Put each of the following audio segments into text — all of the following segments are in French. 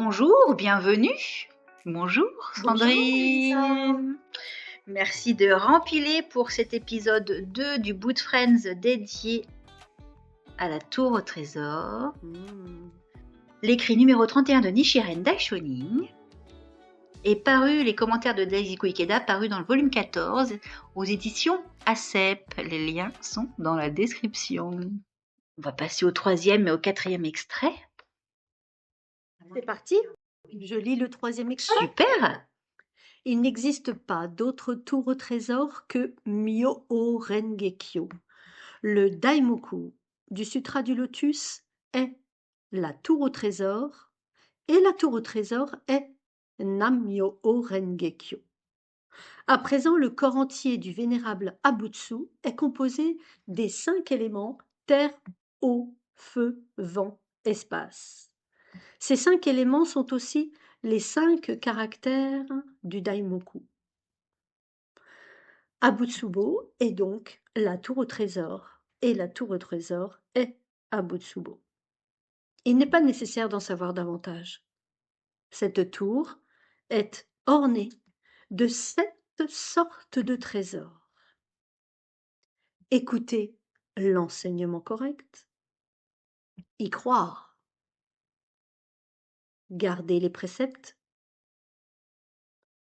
bonjour, bienvenue. Bonjour Bonjour, Mélissa. Sandrine. Merci de rempiler pour cet épisode 2 du Boot Friends dédié à la tour au trésor. L'écrit numéro 31 de Nichiren Daishonin est paru, les commentaires de Daisuke Ikeda, paru dans le volume 14 aux éditions ACEP. Les liens sont dans la description. On va passer au troisième et au quatrième extrait. C'est parti. Je lis le troisième extrait. Super. Il n'existe pas d'autre tour au trésor que Myo-o Rengekyo. Le Daimoku du Sutra du Lotus est la tour au trésor et la tour au trésor est Nam-myo-o Rengekyo. À présent, le corps entier du vénérable Abutsu est composé des 5 éléments terre, eau, feu, vent, espace. Ces 5 éléments sont aussi les 5 caractères du Daimoku. Abutsubo est donc la tour au trésor, et la tour au trésor est Abutsubo. Il n'est pas nécessaire d'en savoir davantage. Cette tour est ornée de 7 sortes de trésors. Écoutez l'enseignement correct, y croire, garder les préceptes,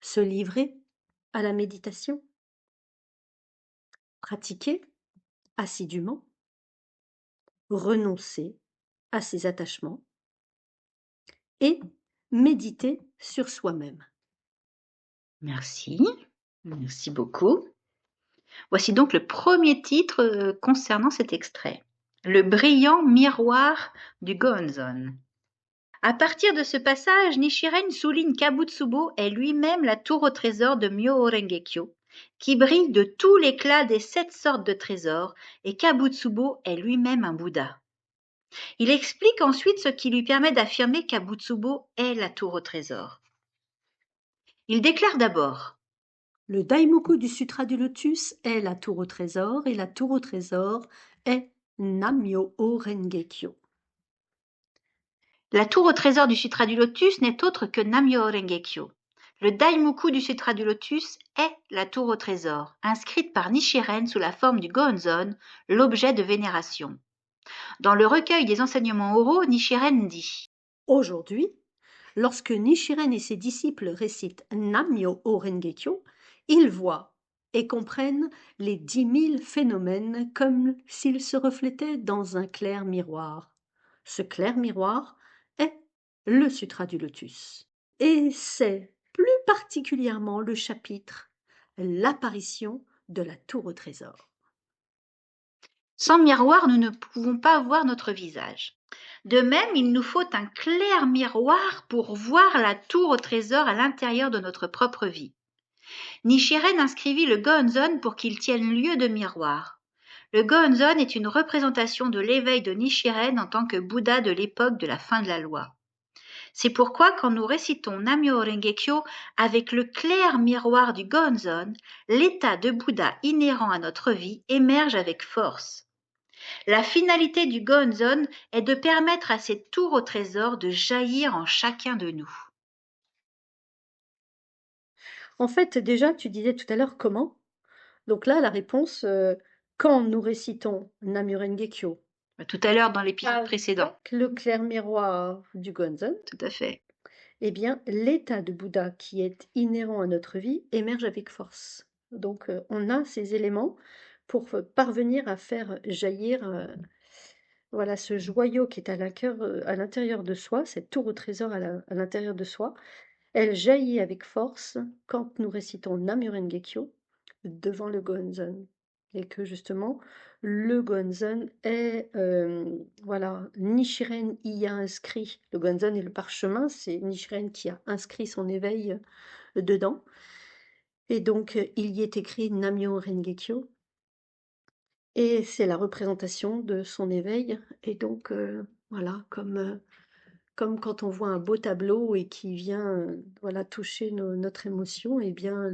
se livrer à la méditation, pratiquer assidûment, renoncer à ses attachements et méditer sur soi-même. Merci beaucoup. Voici donc le premier titre concernant cet extrait. Le brillant miroir du Gohonzon. À partir de ce passage, Nichiren souligne qu'Abutsubo est lui-même la tour au trésor de Myo-o Rengekyo, qui brille de tout l'éclat des 7 sortes de trésors, et qu'Abutsubo est lui-même un Bouddha. Il explique ensuite ce qui lui permet d'affirmer qu'Abutsubo est la tour au trésor. Il déclare d'abord: Le Daimoku du Sutra du Lotus est la tour au trésor et la tour au trésor est Nam-myo-o Rengekyo. La tour au trésor du Sutra du Lotus n'est autre que Nam-myoho Renge-kyo. Le Daimoku du Sutra du Lotus est la tour au trésor, inscrite par Nichiren sous la forme du Gohonzon, l'objet de vénération. Dans le recueil des enseignements oraux, Nichiren dit: Aujourd'hui, lorsque Nichiren et ses disciples récitent Nam-myoho Renge-kyo, ils voient et comprennent les 10 000 phénomènes comme s'ils se reflétaient dans un clair miroir. Ce clair miroir est le Sutra du Lotus. Et c'est plus particulièrement le chapitre L'apparition de la tour au trésor. Sans miroir, nous ne pouvons pas voir notre visage. De même, il nous faut un clair miroir pour voir la tour au trésor à l'intérieur de notre propre vie. Nichiren inscrivit le Gohonzon pour qu'il tienne lieu de miroir. Le Gohonzon est une représentation de l'éveil de Nichiren en tant que Bouddha de l'époque de la fin de la loi. C'est pourquoi quand nous récitons Nam-myoho Renge-kyo avec le clair miroir du Gohonzon, l'état de Bouddha inhérent à notre vie émerge avec force. La finalité du Gohonzon est de permettre à cette tour au trésor de jaillir en chacun de nous. En fait, déjà, tu disais tout à l'heure comment. Donc là, la réponse, quand nous récitons Nam-myoho Renge-kyo, Tout à l'heure dans l'épisode précédent. avec le clair miroir du Gohonzon, Tout à fait. eh bien, l'état de Bouddha qui est inhérent à notre vie émerge avec force. Donc, on a ces éléments pour parvenir à faire jaillir voilà, ce joyau qui est à l'intérieur de soi, cette tour au trésor à l'intérieur de soi. Elle jaillit avec force quand nous récitons Nam-myoho Renge-kyo devant le Gohonzon. Et que justement, le Gohonzon est, voilà, Nichiren y a inscrit. Le Gohonzon est le parchemin, c'est Nichiren qui a inscrit son éveil dedans. Et donc, il y est écrit Nam-myoho Renge-kyo. Et c'est la représentation de son éveil. Et donc, voilà, comme quand on voit un beau tableau et qui vient voilà, toucher notre émotion, eh bien,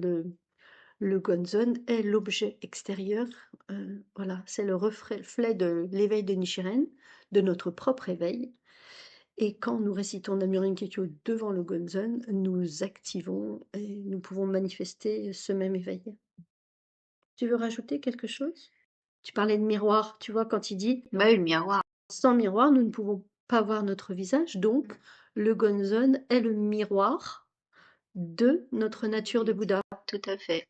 le Gohonzon est l'objet extérieur. Voilà, c'est le reflet de l'éveil de Nichiren, de notre propre éveil. Et quand nous récitons Namyo Kyo devant le Gonzen, nous activons et nous pouvons manifester ce même éveil. Tu veux rajouter quelque chose? Tu parlais de miroir, tu vois, quand il dit Bah, le miroir, sans miroir, nous ne pouvons pas voir notre visage, donc le Gonzen est le miroir de notre nature de Bouddha. tout à fait.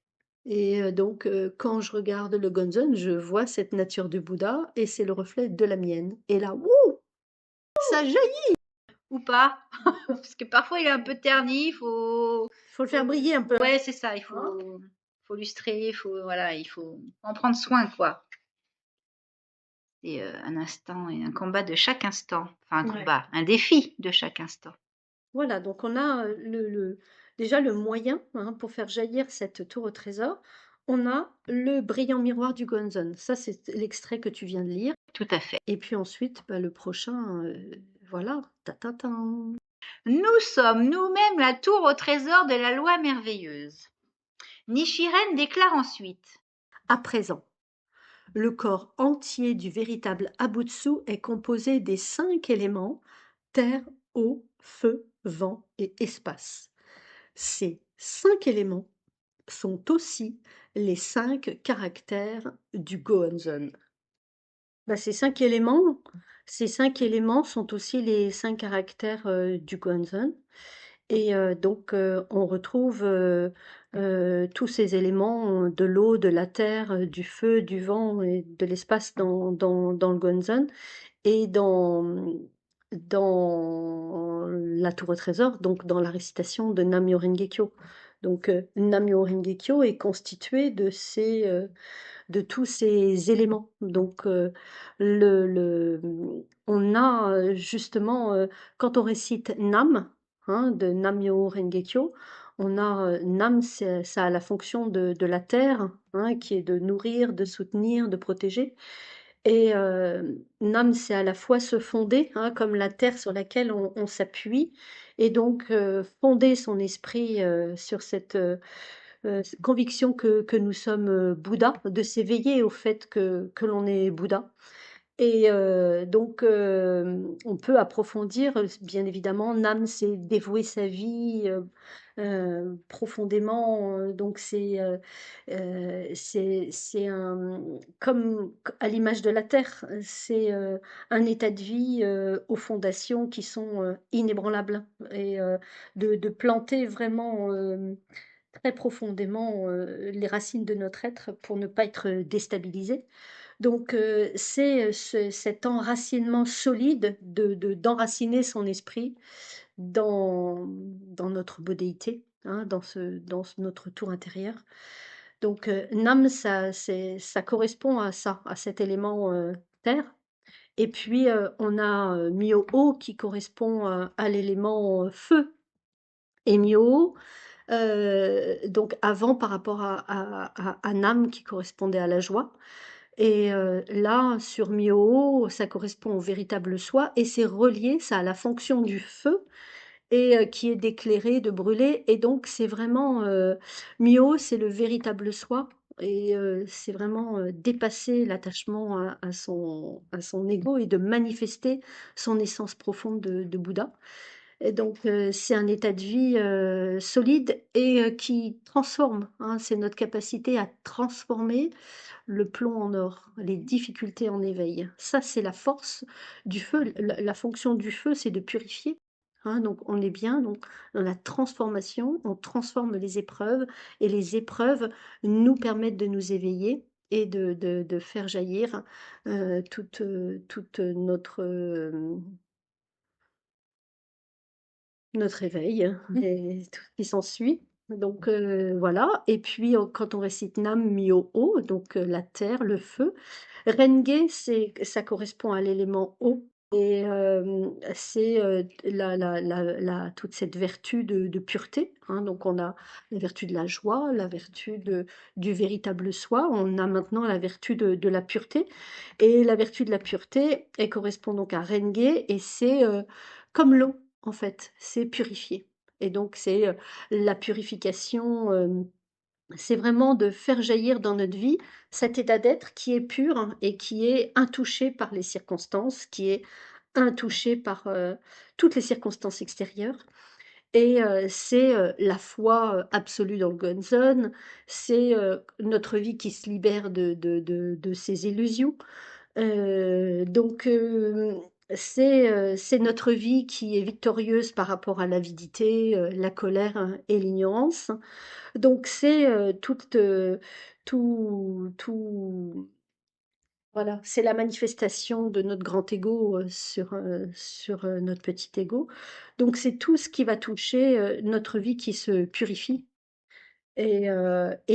Et donc, quand je regarde le Gonzen, je vois cette nature du Bouddha et c'est le reflet de la mienne. Et là, wouh, ça jaillit! Ou pas, parce que parfois il est un peu terni, Il faut le faire briller un peu. Ouais, c'est ça, il Hein? faut lustrer, voilà, il faut en prendre soin, quoi. C'est un instant et un combat de chaque instant. Enfin, un Ouais. combat, un défi de chaque instant. Voilà, donc on a déjà le moyen hein, pour faire jaillir cette tour au trésor. On a le brillant miroir du Gonzen. Ça, c'est l'extrait que tu viens de lire. Tout à fait. Et puis ensuite, bah, le prochain, voilà. Ta-ta-tan. Nous sommes nous-mêmes la tour au trésor de la loi merveilleuse. Nichiren déclare ensuite. À présent, le corps entier du véritable Abutsu est composé des 5 éléments terre, eau, feu, vent et espace. Ces 5 éléments sont aussi les 5 caractères du Gohonzon. Bah, ces 5 éléments sont aussi les 5 caractères du Gohonzon. Et donc, on retrouve tous ces éléments de l'eau, de la terre, du feu, du vent et de l'espace dans le Gohonzon. Et dans la tour au trésor, donc dans la récitation de Nam-myoho Renge Kyo. Donc, Nam-myoho Renge Kyo est constitué de tous ces éléments. Donc, on a justement, quand on récite Nam, hein, de Nam-myoho Renge Kyo, on a Nam, ça a la fonction de la terre, hein, qui est de nourrir, de soutenir, de protéger. Et Nam, c'est à la fois se fonder, hein, comme la terre sur laquelle on s'appuie, et donc fonder son esprit sur cette conviction que nous sommes Bouddha, de s'éveiller au fait que l'on est Bouddha. Et donc, on peut approfondir, bien évidemment, Nam, c'est dévouer sa vie profondément. Donc, c'est comme à l'image de la Terre, c'est un état de vie aux fondations qui sont inébranlables et de planter vraiment très profondément les racines de notre être pour ne pas être déstabilisé. Donc, c'est cet enracinement solide d'enraciner son esprit dans notre bodhéité, hein, notre tour intérieur. Donc, Nam, ça correspond à ça, à cet élément terre. Et puis, on a Myo-O qui correspond à l'élément feu. Et Myo, donc avant par rapport à Nam qui correspondait à la joie. Et là, sur Myo, ça correspond au véritable soi et c'est relié, ça a la fonction du feu et qui est d'éclairer, de brûler. Et donc, c'est vraiment Myo, c'est le véritable soi. Et c'est vraiment dépasser l'attachement à son ego et de manifester son essence profonde de Bouddha. Et donc, c'est un état de vie solide et qui transforme. Hein, c'est notre capacité à transformer le plomb en or, les difficultés en éveil. Ça, c'est la force du feu. La fonction du feu, c'est de purifier. Hein, donc, on est bien donc, dans la transformation. On transforme les épreuves et les épreuves nous permettent de nous éveiller et de faire jaillir toute notre éveil et tout ce qui s'ensuit. Donc voilà. Et puis quand on récite Nam Myo O, donc la terre, le feu. Renge, ça correspond à l'élément eau. Et c'est toute cette vertu de pureté. Hein. Donc on a la vertu de la joie, la vertu du véritable soi. On a maintenant la vertu de la pureté. Et la vertu de la pureté, elle correspond donc à Renge et c'est comme l'eau en fait, c'est purifier. Et donc c'est la purification, c'est vraiment de faire jaillir dans notre vie cet état d'être qui est pur hein, et qui est intouché par les circonstances, qui est intouché par toutes les circonstances extérieures. Et c'est la foi absolue dans le Gonzone, c'est notre vie qui se libère de ses illusions. Donc, c'est notre vie qui est victorieuse par rapport à l'avidité, la colère hein, et l'ignorance. Donc, c'est tout, voilà, c'est la manifestation de notre grand ego sur notre petit ego. Donc, c'est tout ce qui va toucher notre vie qui se purifie. Et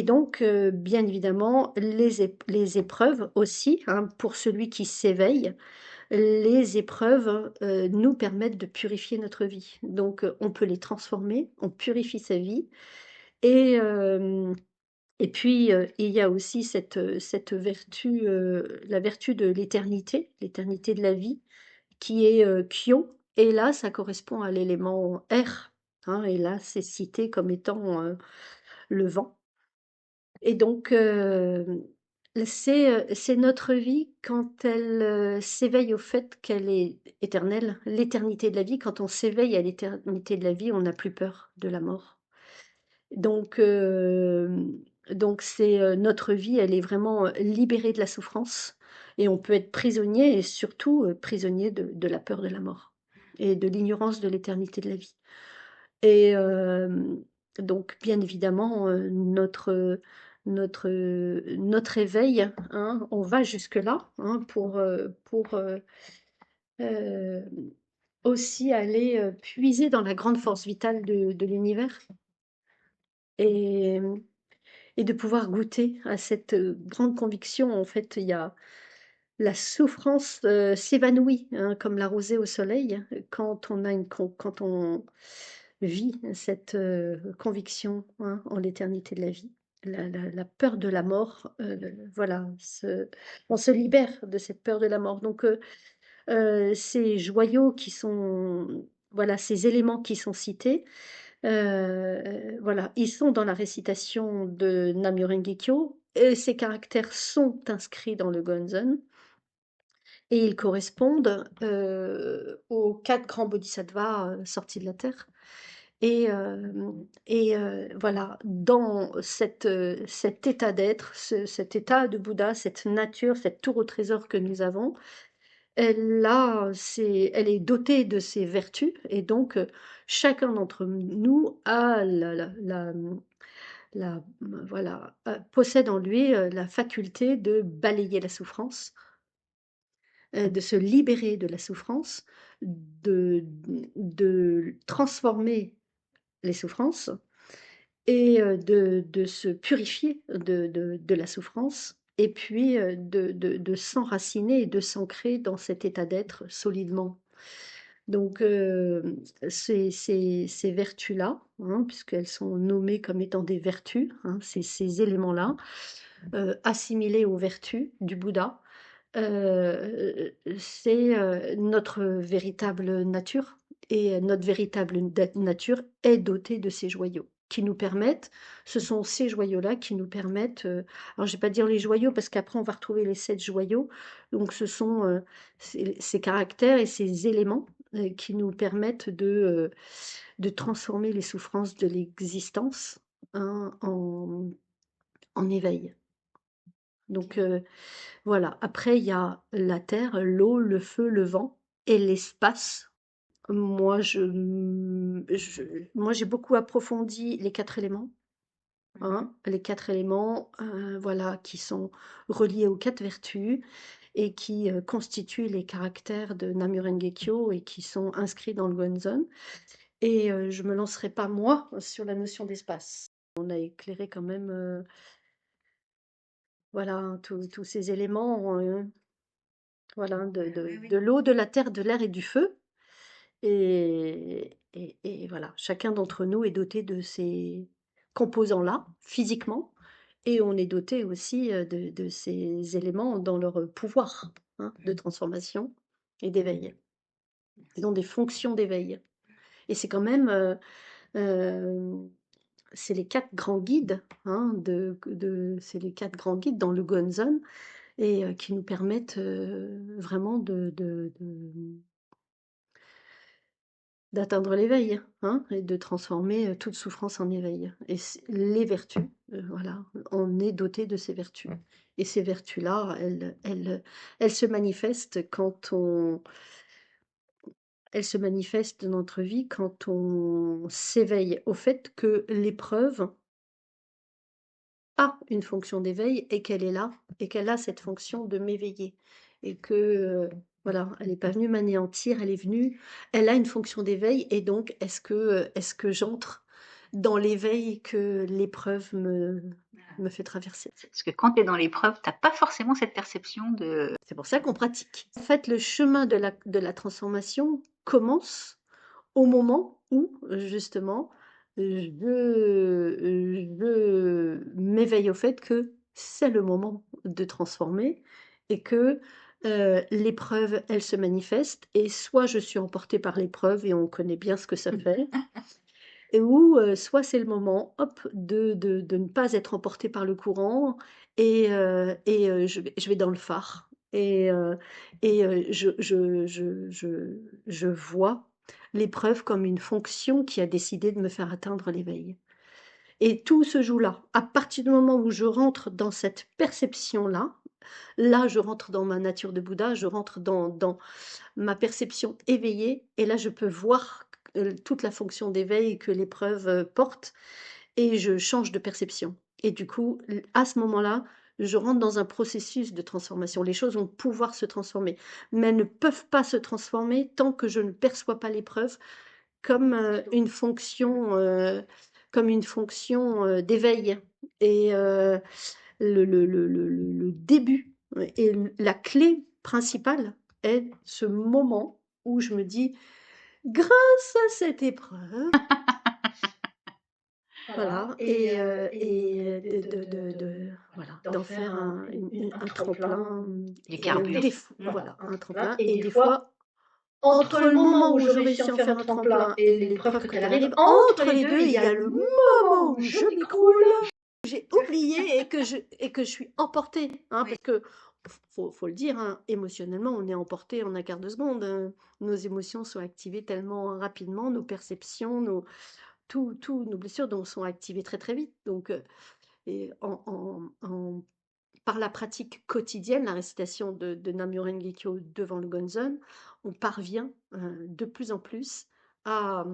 donc, bien évidemment, les épreuves aussi, hein, pour celui qui s'éveille, les épreuves nous permettent de purifier notre vie. Donc, on peut les transformer, on purifie sa vie. Et, et puis, il y a aussi cette vertu, la vertu de l'éternité de la vie, qui est Kyo. Et là, ça correspond à l'élément air. Hein, et là, c'est cité comme étant le vent. Et donc, c'est notre vie quand elle s'éveille au fait qu'elle est éternelle, l'éternité de la vie. Quand on s'éveille à l'éternité de la vie, on n'a plus peur de la mort. Donc, c'est notre vie, elle est vraiment libérée de la souffrance. Et on peut être prisonnier, et surtout prisonnier de la peur de la mort et de l'ignorance de l'éternité de la vie. Et donc, bien évidemment, notre éveil, hein, on va jusque-là hein, pour euh, aussi aller puiser dans la grande force vitale de l'univers et, et de pouvoir goûter à cette grande conviction. En fait, il y a la souffrance s'évanouit hein, comme la rosée au soleil quand on a quand on vit cette conviction hein, en l'éternité de la vie. La peur de la mort, voilà, on se libère de cette peur de la mort. Donc, ces joyaux qui sont, voilà, ces éléments qui sont cités, voilà, ils sont dans la récitation de Nam-myoho-renge-kyo et ces caractères sont inscrits dans le Gonzon. Et ils correspondent aux 4 grands bodhisattvas sortis de la Terre. Et, voilà, dans cet état d'être, cet état de Bouddha, cette nature, cette tour au trésor que nous avons, elle est dotée de ces vertus. Et donc, chacun d'entre nous a voilà, possède en lui la faculté de balayer la souffrance de se libérer de la souffrance, de, de transformer les souffrances et de se purifier de la souffrance et puis de s'enraciner et de s'ancrer dans cet état d'être solidement. Donc, ces vertus-là, hein, puisqu'elles sont nommées comme étant des vertus, hein, ces éléments-là, assimilés aux vertus du Bouddha, c'est notre véritable nature et notre véritable nature est dotée de ces joyaux qui nous permettent, ce sont ces joyaux-là qui nous permettent, alors je vais pas dire les joyaux parce qu'après on va retrouver les 7 joyaux, donc ce sont ces caractères et ces éléments qui nous permettent de transformer les souffrances de l'existence hein, en éveil. Donc voilà, après il y a la terre, l'eau, le feu, le vent et l'espace. Moi, moi j'ai beaucoup approfondi les 4 éléments, hein, les 4 éléments, voilà, qui sont reliés aux 4 vertus et qui constituent les caractères de Nam-myoho-renge-kyo et qui sont inscrits dans le Gonzon. Et je me lancerai pas moi sur la notion d'espace. On a éclairé quand même, voilà, tous ces éléments. Voilà, de l'eau, de la terre, de l'air et du feu. Et voilà, chacun d'entre nous est doté de ces composants-là, physiquement, et on est doté aussi de ces éléments dans leur pouvoir hein, de transformation et d'éveil. Ils ont des fonctions d'éveil. Et c'est quand même, euh, c'est les 4 grands guides, hein, c'est les 4 grands guides dans le Gonzon, et qui nous permettent vraiment d'atteindre l'éveil, hein, et de transformer toute souffrance en éveil. Et les vertus, voilà, on est doté de ces vertus. Et ces vertus-là, elles se manifestent elles se manifestent dans notre vie quand on s'éveille au fait que l'épreuve a une fonction d'éveil et qu'elle est là et qu'elle a cette fonction de m'éveiller et que voilà, elle n'est pas venue m'anéantir, elle a une fonction d'éveil et donc est-ce que j'entre dans l'éveil que l'épreuve me fait traverser. Parce que quand tu es dans l'épreuve, tu n'as pas forcément cette perception de... C'est pour ça qu'on pratique. En fait, le chemin de la transformation commence au moment où, justement, je m'éveille au fait que c'est le moment de transformer et que l'épreuve, elle se manifeste et soit je suis emportée par l'épreuve et on connaît bien ce que ça fait, et ou soit c'est le moment, hop, de ne pas être emporté par le courant et je vais dans le phare et je vois l'épreuve comme une fonction qui a décidé de me faire atteindre l'éveil. Et tout se joue là. À partir du moment où je rentre dans cette perception-là, là, je rentre dans ma nature de Bouddha, je rentre dans ma perception éveillée, et là, je peux voir toute la fonction d'éveil que l'épreuve porte, et je change de perception. Et du coup, à ce moment-là, je rentre dans un processus de transformation. Les choses vont pouvoir se transformer, mais elles ne peuvent pas se transformer tant que je ne perçois pas l'épreuve comme comme une fonction d'éveil. Et le début et la clé principale est ce moment où je me dis, grâce à cette épreuve, voilà, voilà, d'en faire un tremplin, du et carburant. voilà, un tremplin. Et des fois, entre le moment où je réussis à en faire un tremplin et l'épreuve quand elle arrive, entre les deux, il y a le moment où je m'écroule, j'ai oublié et que je suis emportée, hein, parce que faut le dire, hein, émotionnellement, on est emporté en un quart de seconde, hein. Nos émotions sont activées tellement rapidement, nos perceptions, tous nos blessures donc, sont activées très très vite. Donc, et par la pratique quotidienne, la récitation de Nam-myoho Renge-kyo devant le Gonzon, on parvient de plus en plus à,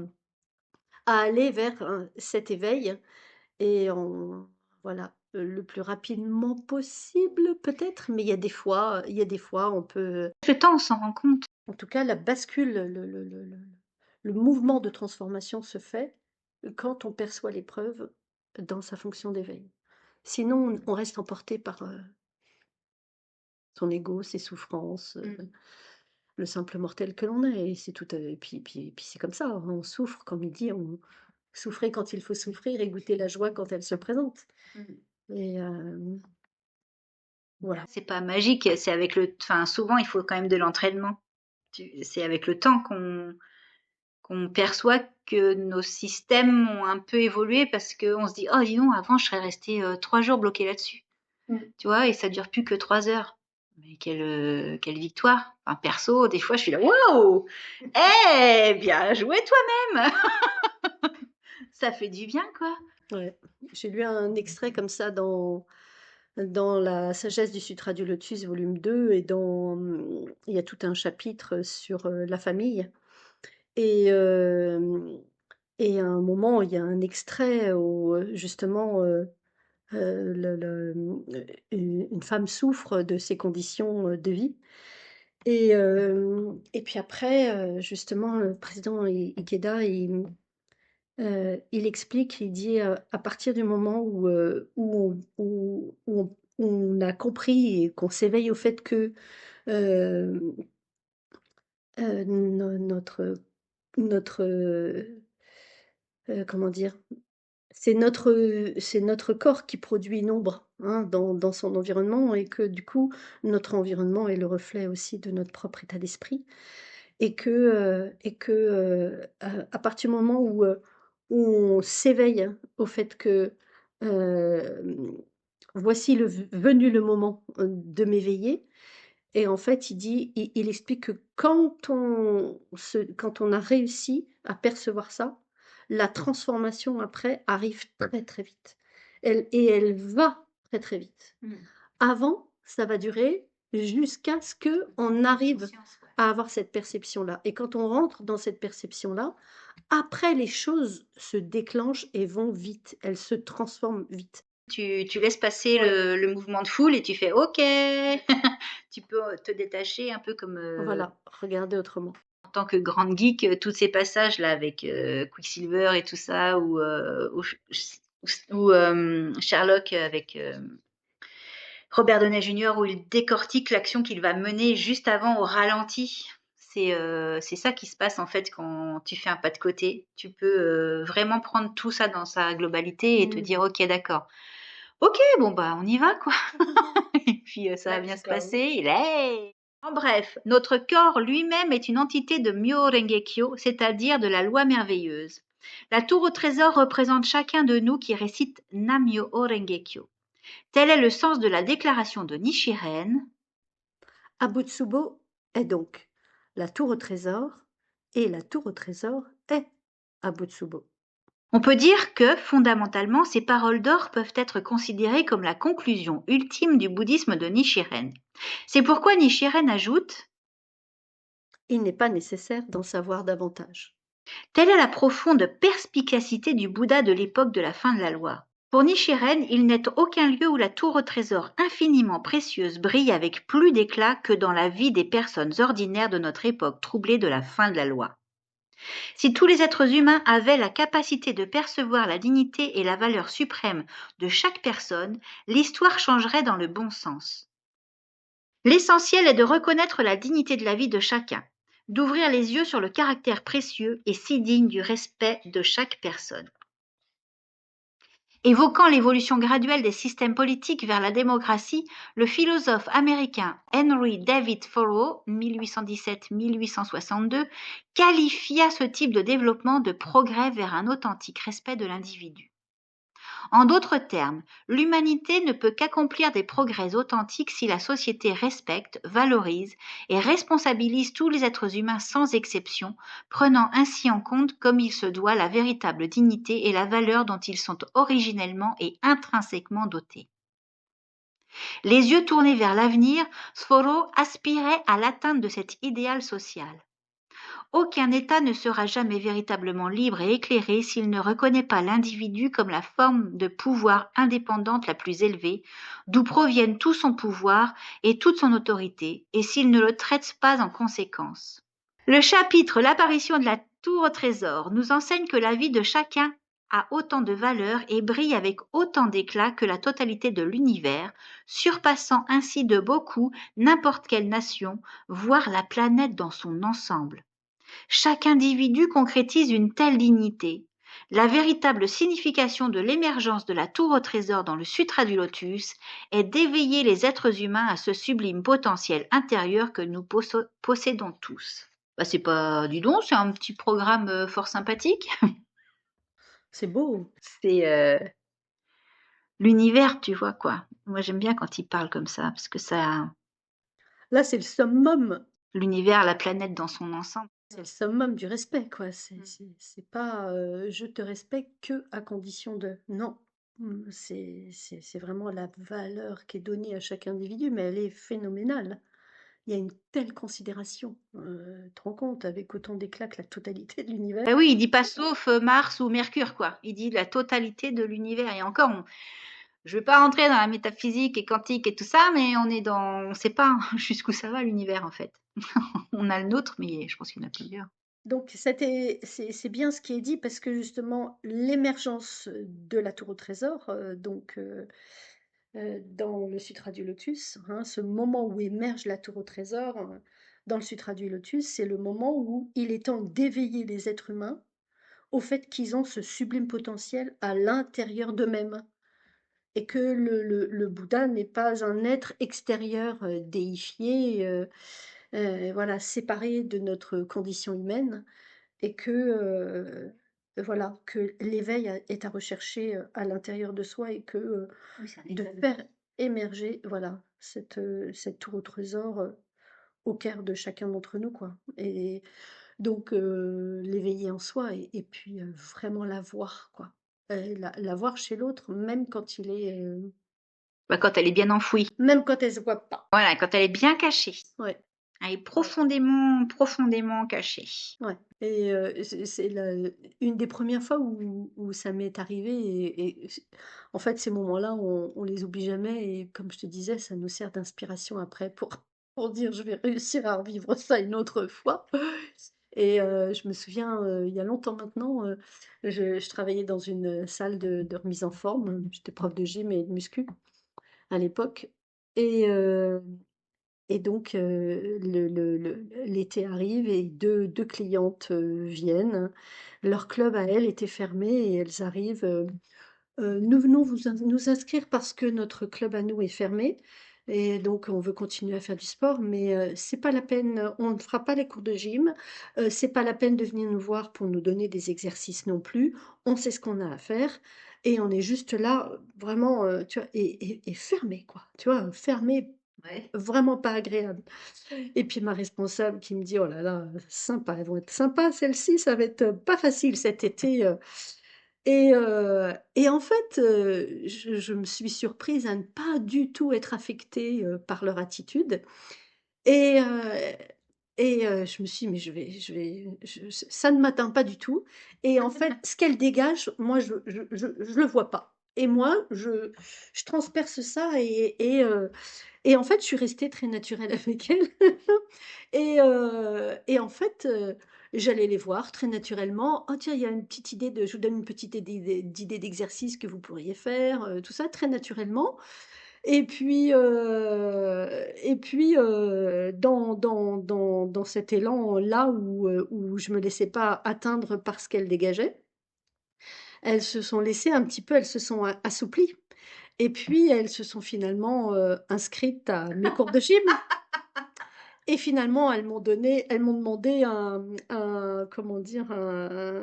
à aller vers cet éveil et voilà, le plus rapidement possible peut-être, mais il y a des fois on peut, Le temps, on s'en rend compte. en tout cas la bascule, le mouvement de transformation se fait quand on perçoit l'épreuve dans sa fonction d'éveil. Sinon, on reste emporté par son ego, ses souffrances, le simple mortel que l'on est. Et c'est tout, et puis c'est comme ça, hein, on souffre, comme il dit, on souffrait quand il faut souffrir et goûter la joie quand elle se présente. Et voilà. C'est pas magique, c'est avec le... Enfin, souvent, il faut quand même de l'entraînement. C'est avec le temps qu'on perçoit que nos systèmes ont un peu évolué parce qu'on se dit, oh, dis donc, avant, je serais resté 3 jours bloqué là-dessus. Tu vois, et ça dure plus que 3 heures. Mais quelle victoire. Enfin, perso, des fois, je suis là, waouh! Eh, bien joué toi-même! Ça fait du bien, quoi. Ouais. J'ai lu un extrait comme ça dans La sagesse du Sutra du Lotus, volume 2, et il y a tout un chapitre sur la famille. Et, et à un moment, il y a un extrait où justement une femme souffre de ses conditions de vie. Et puis après, justement, le président Ikeda, il explique, il dit à partir du moment où on a compris et qu'on s'éveille au fait que euh, notre, comment dire, c'est notre corps qui produit une ombre, hein, dans son environnement et que du coup, notre environnement est le reflet aussi de notre propre état d'esprit et que à partir du moment où on s'éveille au fait que voici venu le moment de m'éveiller, Et en fait, il explique que quand on a réussi à percevoir ça, la transformation après arrive très, très vite. Elle va très, très vite. Mmh. Avant, ça va durer jusqu'à ce qu'on arrive Conscience, ouais. à avoir cette perception-là. Et quand on rentre dans cette perception-là, après, les choses se déclenchent et vont vite. Elles se transforment vite. Tu laisses passer Ouais. le mouvement de foule et tu fais OK. Tu peux te détacher un peu comme Voilà, regardez autrement. en tant que grande geek, tous ces passages-là avec Quicksilver et tout ça, ou Sherlock avec Robert Downey Jr., où il décortique l'action qu'il va mener juste avant au ralenti. C'est ça qui se passe en fait quand tu fais un pas de côté. Tu peux vraiment prendre tout ça dans sa globalité et te Mm. dire ok d'accord. Ok bon bah on y va quoi. Et puis ça va bien Let's se go. passer. Il est. En bref, notre corps lui-même est une entité de Myo-Rengekyo, c'est-à-dire de la loi merveilleuse. La tour au trésor représente chacun de nous qui récite Nam-myoho-renge-kyo. Tel est le sens de la déclaration de Nichiren. Abutsubo est donc la tour au trésor et la tour au trésor est Abutsubo. On peut dire que, fondamentalement, ces paroles d'or peuvent être considérées comme la conclusion ultime du bouddhisme de Nichiren. C'est pourquoi Nichiren ajoute Il n'est pas nécessaire d'en savoir davantage. telle est la profonde perspicacité du Bouddha de l'époque de la fin de la loi. Pour Nichiren, il n'est aucun lieu où la tour au trésor infiniment précieuse brille avec plus d'éclat que dans la vie des personnes ordinaires de notre époque troublée de la fin de la loi. Si tous les êtres humains avaient la capacité de percevoir la dignité et la valeur suprême de chaque personne, l'histoire changerait dans le bon sens. L'essentiel est de reconnaître la dignité de la vie de chacun, d'ouvrir les yeux sur le caractère précieux et si digne du respect de chaque personne. Évoquant l'évolution graduelle des systèmes politiques vers la démocratie, le philosophe américain Henry David Thoreau (1817-1862) qualifia ce type de développement de progrès vers un authentique respect de l'individu. En d'autres termes, l'humanité ne peut qu'accomplir des progrès authentiques si la société respecte, valorise et responsabilise tous les êtres humains sans exception, prenant ainsi en compte comme il se doit la véritable dignité et la valeur dont ils sont originellement et intrinsèquement dotés. Les yeux tournés vers l'avenir, Thoreau aspirait à l'atteinte de cet idéal social. Aucun État ne sera jamais véritablement libre et éclairé s'il ne reconnaît pas l'individu comme la forme de pouvoir indépendante la plus élevée, d'où proviennent tout son pouvoir et toute son autorité, et s'il ne le traite pas en conséquence. Le chapitre L'apparition de la tour au trésor nous enseigne que la vie de chacun a autant de valeur et brille avec autant d'éclat que la totalité de l'univers, surpassant ainsi de beaucoup n'importe quelle nation, voire la planète dans son ensemble. Chaque individu concrétise une telle dignité. La véritable signification de l'émergence de la tour au trésor dans le Sutra du Lotus est d'éveiller les êtres humains à ce sublime potentiel intérieur que nous possédons tous. Bah c'est pas, dis donc, c'est un petit programme fort sympathique. C'est beau. C'est l'univers, tu vois quoi. Moi j'aime bien quand il parle comme ça parce que ça, Là, c'est le summum. l'univers, la planète dans son ensemble. C'est le summum du respect, quoi. Mm. C'est pas je te respecte que à condition de. Non. C'est vraiment la valeur qui est donnée à chaque individu, mais elle est phénoménale. Il y a une telle considération. Tu te rends compte, avec autant d'éclat que la totalité de l'univers. Ah oui, il dit pas sauf Mars ou Mercure, quoi. Il dit la totalité de l'univers. Et encore, je ne vais pas rentrer dans la métaphysique et quantique et tout ça, mais on sait pas jusqu'où ça va l'univers en fait. On a le nôtre, mais je pense qu'il y en a plusieurs. Donc c'est bien ce qui est dit parce que justement l'émergence de la tour au trésor, dans le Sutra du Lotus, hein, ce moment où émerge la tour au trésor, dans le Sutra du Lotus, c'est le moment où il est temps d'éveiller les êtres humains au fait qu'ils ont ce sublime potentiel à l'intérieur d'eux-mêmes et que le Bouddha n'est pas un être extérieur, déifié, voilà, séparé de notre condition humaine et que, voilà, que l'éveil est à rechercher, à l'intérieur de soi et que, Oui, c'est un de état de faire émerger, voilà, cette tour au trésor, au cœur de chacun d'entre nous, quoi. Et donc l'éveiller en soi et puis, vraiment la voir, quoi. La voir chez l'autre, même quand il est, Bah, quand elle est bien enfouie. même quand elle se voit pas. Voilà, quand elle est bien cachée. Ouais, Elle est profondément, profondément cachée. ouais. Et c'est une des premières fois où ça m'est arrivé et en fait, ces moments-là, on les oublie jamais et comme je te disais, ça nous sert d'inspiration après pour dire: «Je vais réussir à revivre ça une autre fois». Et je me souviens, il y a longtemps maintenant, je travaillais dans une salle de remise en forme. J'étais prof de gym et de muscu à l'époque et donc l'été arrive et deux clientes, viennent. Leur club à elles était fermé et elles arrivent, «Nous venons nous inscrire parce que notre club à nous est fermé et donc on veut continuer à faire du sport, mais c'est pas la peine, on ne fera pas les cours de gym, c'est pas la peine de venir nous voir pour nous donner des exercices non plus. On sait ce qu'on a à faire et on est juste là, vraiment, tu vois? Et fermé quoi, tu vois? Fermé, Ouais. vraiment pas agréable et puis ma responsable qui me dit: «Oh là là, sympa, elles vont être sympas celles-ci, ça va être, pas facile cet été», et en fait, je me suis surprise à ne pas du tout être affectée, par leur attitude et je me suis dit: «Mais ça ne m'atteint pas du tout» et en fait, ce qu'elles dégagent, moi, je le vois pas et moi, je transperce ça et en fait, je suis restée très naturelle avec elles et en fait, j'allais les voir très naturellement: «Oh tiens, il y a une petite idée de je vous donne une petite d'idée d'exercice que vous pourriez faire», tout ça très naturellement dans cet élan-là où je me laissais pas atteindre par ce qu'elles dégageaient, elles se sont laissées un petit peu elles se sont assouplies et puis elles se sont finalement, inscrites à mes cours de gym. Et finalement, elles m'ont demandé un comment dire?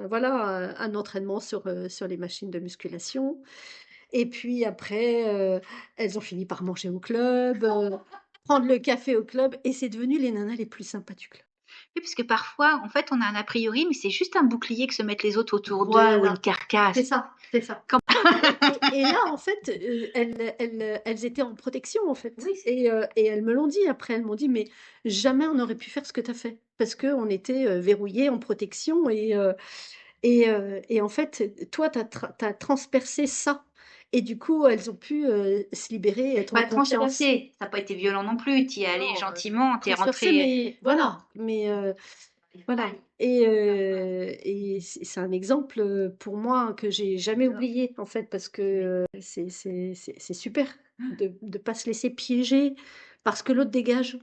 Voilà, un entraînement sur les machines de musculation et puis après, elles ont fini par manger au club, prendre le café au club et c'est devenu les nanas les plus sympas du club. Oui, parce que parfois, en fait, on a un a priori, mais c'est juste un bouclier que se mettent les autres autour d'eux ou une Voilà, c'est carcasse. ça, c'est ça. Quand Et là, en fait, elles étaient en protection, en fait Oui, et elles me l'ont dit après. Elles m'ont dit: «Mais jamais on aurait pu faire ce que tu as fait» parce qu'on était, verrouillées en protection et en fait, toi, tu as transpercé ça et du coup, elles ont pu, se libérer, être en pas confiance. transpercer, ça n'a pas été violent non plus, tu y es allée Non, gentiment, tu es transpercer, rentrée mais voilà. voilà, mais voilà Pareil. et c'est un exemple, pour moi que j'ai jamais oublié, en fait, parce que, c'est super de pas se laisser piéger par ce que l'autre dégage.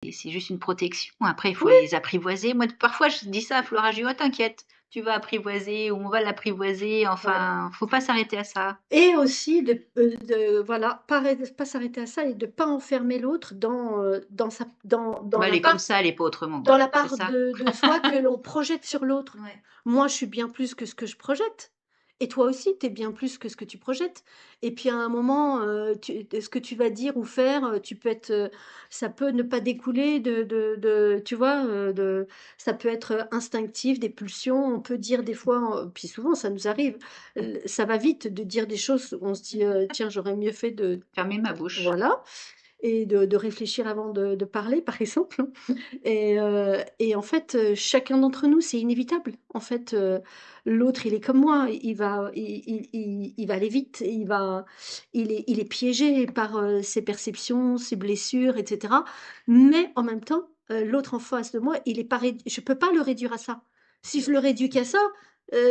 Et c'est juste une protection. Après, il faut Oui les apprivoiser. Moi, parfois, je dis ça à Flora, je dis: «Oh t'inquiète, tu vas apprivoiser ou on va l'apprivoiser». voilà Enfin, faut pas s'arrêter à ça. et aussi de voilà, pas s'arrêter à ça et de pas enfermer l'autre dans sa Bah, elle est comme ça, elle est pas autrement, dans la c'est part ça. de soi que l'on projette sur l'autre. Ouais. Moi, je suis bien plus que ce que je projette et toi aussi, tu es bien plus que ce que tu projettes et puis à un moment, ce que tu vas dire ou faire, tu peux être, ça peut ne pas découler de tu vois, ça peut être, instinctif, des pulsions. On peut dire des fois, puis souvent ça nous arrive, ça va vite de dire des choses où on se dit, «Tiens, j'aurais mieux fait de» Fermer ma bouche. voilà et de réfléchir avant de parler, par exemple. Et en fait, chacun d'entre nous, c'est inévitable. En fait, l'autre, il est comme moi, il va aller vite, il est piégé par, ses perceptions, ses blessures et cetera. Mais en même temps, l'autre en face de moi, il est pas réd je peux pas le réduire à ça. Si je le réduis qu'à ça,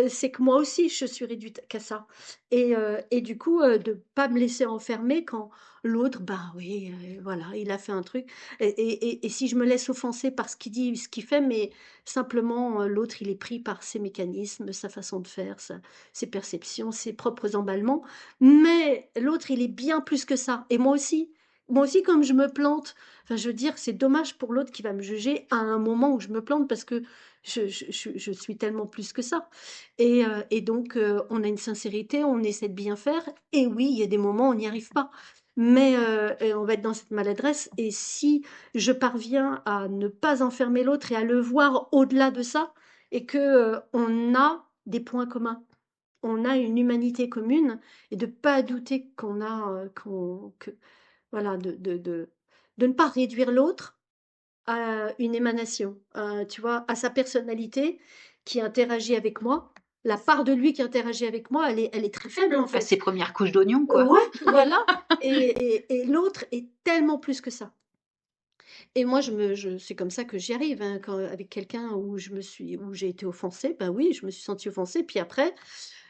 c'est que moi aussi je suis réduite qu'à ça et du coup, de pas me laisser enfermer quand l'autre, bah oui, voilà, il a fait un truc et si je me laisse offenser par ce qu'il dit, ce qu'il fait, mais simplement, l'autre, il est pris par ses mécanismes, sa façon de faire, ses perceptions, ses propres emballements. Mais l'autre, il est bien plus que ça et moi aussi. Moi aussi, comme je me plante, enfin, je veux dire, c'est dommage pour l'autre qui va me juger à un moment où je me plante parce que je suis tellement plus que ça et donc on a une sincérité, on essaie de bien faire et oui, il y a des moments où on n'y arrive pas. mais et on va être dans cette maladresse. Et si je parviens à ne pas enfermer l'autre et à le voir au-delà de ça, et que on a des points communs, on a une humanité commune, et de pas douter qu'on a, voilà, de ne pas réduire l'autre à une émanation, tu vois, à sa personnalité qui interagit avec moi. La part de lui qui interagit avec moi, elle est très faible en À ses fait. premières couches d'oignon, quoi. Ouais, voilà. Et l'autre est tellement plus que ça. Et moi, c'est comme ça que j'y arrive, hein, avec quelqu'un où j'ai été offensée, ben oui, je me suis sentie offensée. Puis après,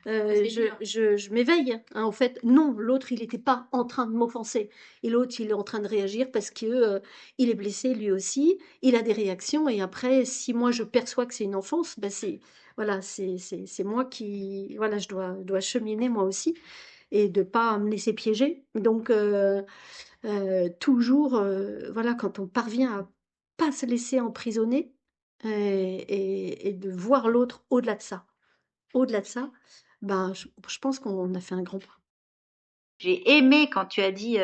je m'éveille, hein. En fait, non, l'autre, il n'était pas en train de m'offenser. Et l'autre, il est en train de réagir parce que il est blessé lui aussi. Il a des réactions. Et après, si moi je perçois que c'est une offense, ben voilà, c'est moi qui, voilà, je dois cheminer moi aussi et de pas me laisser piéger. Donc, toujours, voilà, quand on parvient à pas se laisser emprisonner et de voir l'autre au-delà de ça, ben, je pense qu'on a fait un grand pas. J'ai aimé quand tu as dit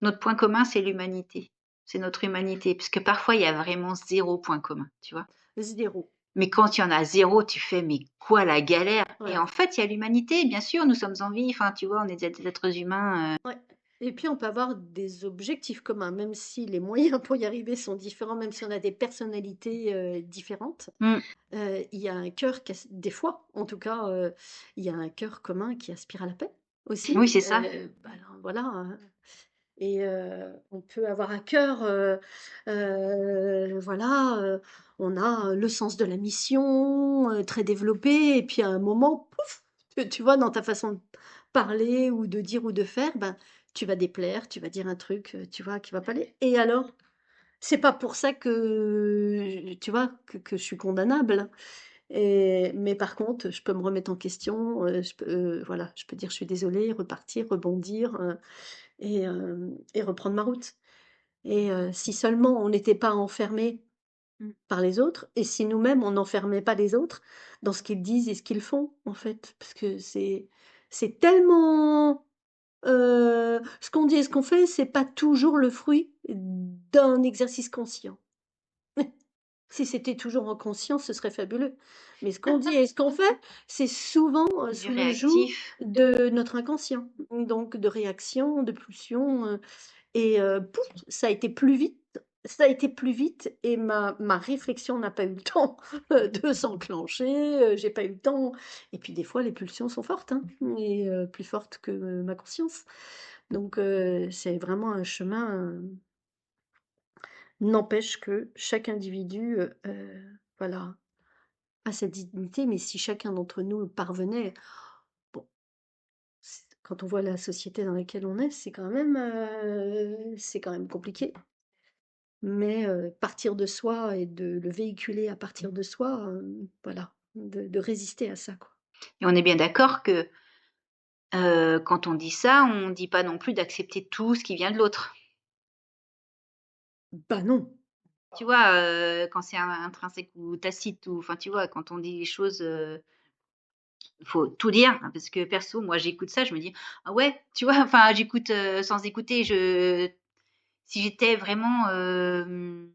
notre point commun, c'est l'humanité. C'est notre humanité. Parce que parfois, il y a vraiment zéro point commun, tu vois. 0. Mais quand il y en a zéro, tu fais, mais quoi la galère? Et Ouais, en fait, il y a l'humanité, bien sûr, nous sommes en vie, enfin, tu vois, on est des êtres humains. ouais. Et puis on peut avoir des objectifs communs, même si les moyens pour y arriver sont différents, même si on a des personnalités différentes. Mm. Il y a un cœur, des fois, en tout cas, il y a un cœur commun qui aspire à la paix aussi. Oui, c'est ça. Bah, alors, voilà, hein. Et on peut avoir à cœur, voilà, on a le sens de la mission très développé, et puis à un moment, pouf, tu vois, dans ta façon de parler ou de dire ou de faire, ben, tu vas déplaire, tu vas dire un truc, tu vois, qui va pas aller. Et alors, c'est pas pour ça que, tu vois, que je suis condamnable. Mais par contre, je peux me remettre en question, voilà, je peux dire je suis désolée, repartir, rebondir, et reprendre ma route. Et si seulement on n'était pas enfermés par les autres, et si nous-mêmes on n'enfermait pas les autres dans ce qu'ils disent et ce qu'ils font, en fait, parce que c'est tellement ce qu'on dit et ce qu'on fait, c'est pas toujours le fruit d'un exercice conscient. Si c'était toujours en conscience, ce serait fabuleux. Mais ce qu'on dit et ce qu'on fait, c'est souvent Du sous le joug réactif. de notre inconscient. Donc de réaction, de pulsion. Et pouf, ça a été plus vite. Ça a été plus vite et ma réflexion n'a pas eu le temps de s'enclencher. J'ai pas eu le temps. Et puis des fois, les pulsions sont fortes, hein, et plus fortes que ma conscience. Donc c'est vraiment un chemin. N'empêche que chaque individu, voilà, a sa dignité, mais si chacun d'entre nous parvenait, bon, quand on voit la société dans laquelle on est, c'est quand même compliqué. Mais partir de soi et de le véhiculer à partir de soi, voilà, de résister à ça, quoi. Et on est bien d'accord que quand on dit ça, on ne dit pas non plus d'accepter tout ce qui vient de l'autre. Bah non, Tu vois, quand c'est intrinsèque ou tacite, ou enfin, tu vois, quand on dit les choses, faut tout dire, hein, parce que perso, moi, j'écoute ça, je me dis: «Ah ouais», tu vois? Enfin, j'écoute, sans écouter. Si j'étais vraiment, hem,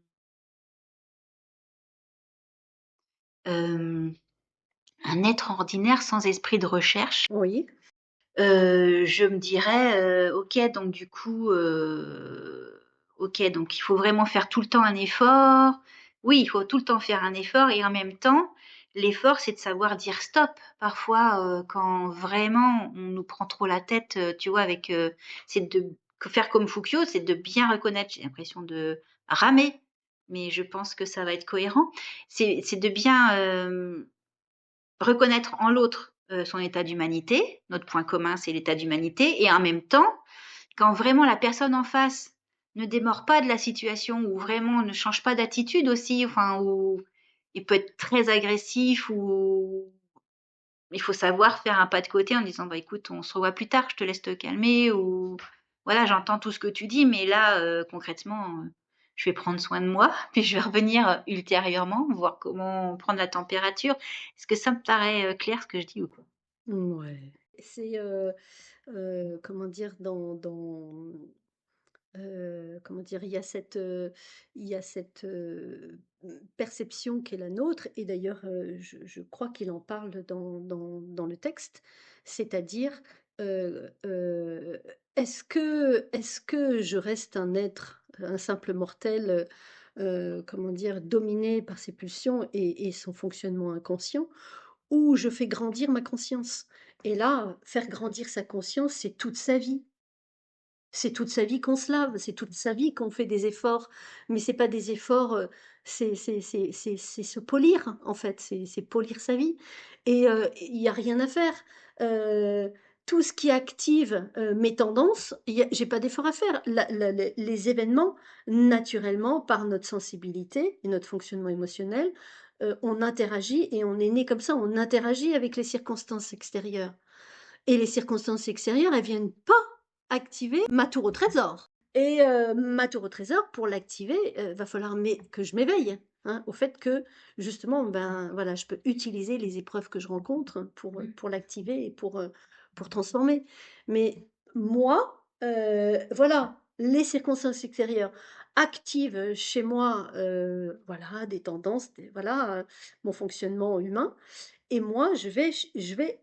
un être ordinaire sans esprit de recherche, oui, je me dirais, «OK, donc du coup, OK, donc il faut vraiment faire tout le temps un effort». Oui, il faut tout le temps faire un effort, et en même temps, l'effort, c'est de savoir dire stop. Parfois, quand vraiment on nous prend trop la tête, tu vois, avec, c'est de faire comme Fukio, c'est de bien reconnaître. J'ai l'impression de ramer, mais je pense que ça va être cohérent. C'est de bien, reconnaître en l'autre, son état d'humanité. Notre point commun, c'est l'état d'humanité, et en même temps, quand vraiment la personne en face ne démord pas de la situation, ou vraiment ne change pas d'attitude aussi, enfin, ou il peut être très agressif, ou il faut savoir faire un pas de côté en disant: «Bah, écoute, on se revoit plus tard, je te laisse te calmer», ou voilà, j'entends tout ce que tu dis, mais là, concrètement, je vais prendre soin de moi, puis je vais revenir ultérieurement, voir comment prendre la température. Est-ce que ça me paraît clair ce que je dis ou pas? ouais. C'est, comment dire? Comment dire? Il y a cette, perception qui est la nôtre et d'ailleurs, je crois qu'il en parle dans le texte. C'est-à-dire, est-ce que je reste un être, un simple mortel, comment dire? Dominé par ses pulsions et son fonctionnement inconscient ou je fais grandir ma conscience? Et là, faire grandir sa conscience, c'est toute sa vie. C'est toute sa vie qu'on se lave, c'est toute sa vie qu'on fait des efforts, mais c'est pas des efforts, c'est se polir, en fait, c'est polir sa vie et il y a rien à faire. Heu, Tout ce qui active, mes tendances, il y a j'ai pas d'effort à faire. La les événements, naturellement, par notre sensibilité et notre fonctionnement émotionnel, on interagit et on est né comme ça, on interagit avec les circonstances extérieures. Et les circonstances extérieures, elles viennent pas activer ma tour au trésor. Et ma tour au trésor, pour l'activer, va falloir que je m'éveille, hein, au fait que justement, ben voilà, je peux utiliser les épreuves que je rencontre pour l'activer et pour transformer. Mais moi, voilà, les circonstances extérieures activent chez moi, voilà, des tendances, voilà, mon fonctionnement humain. Et moi, je vais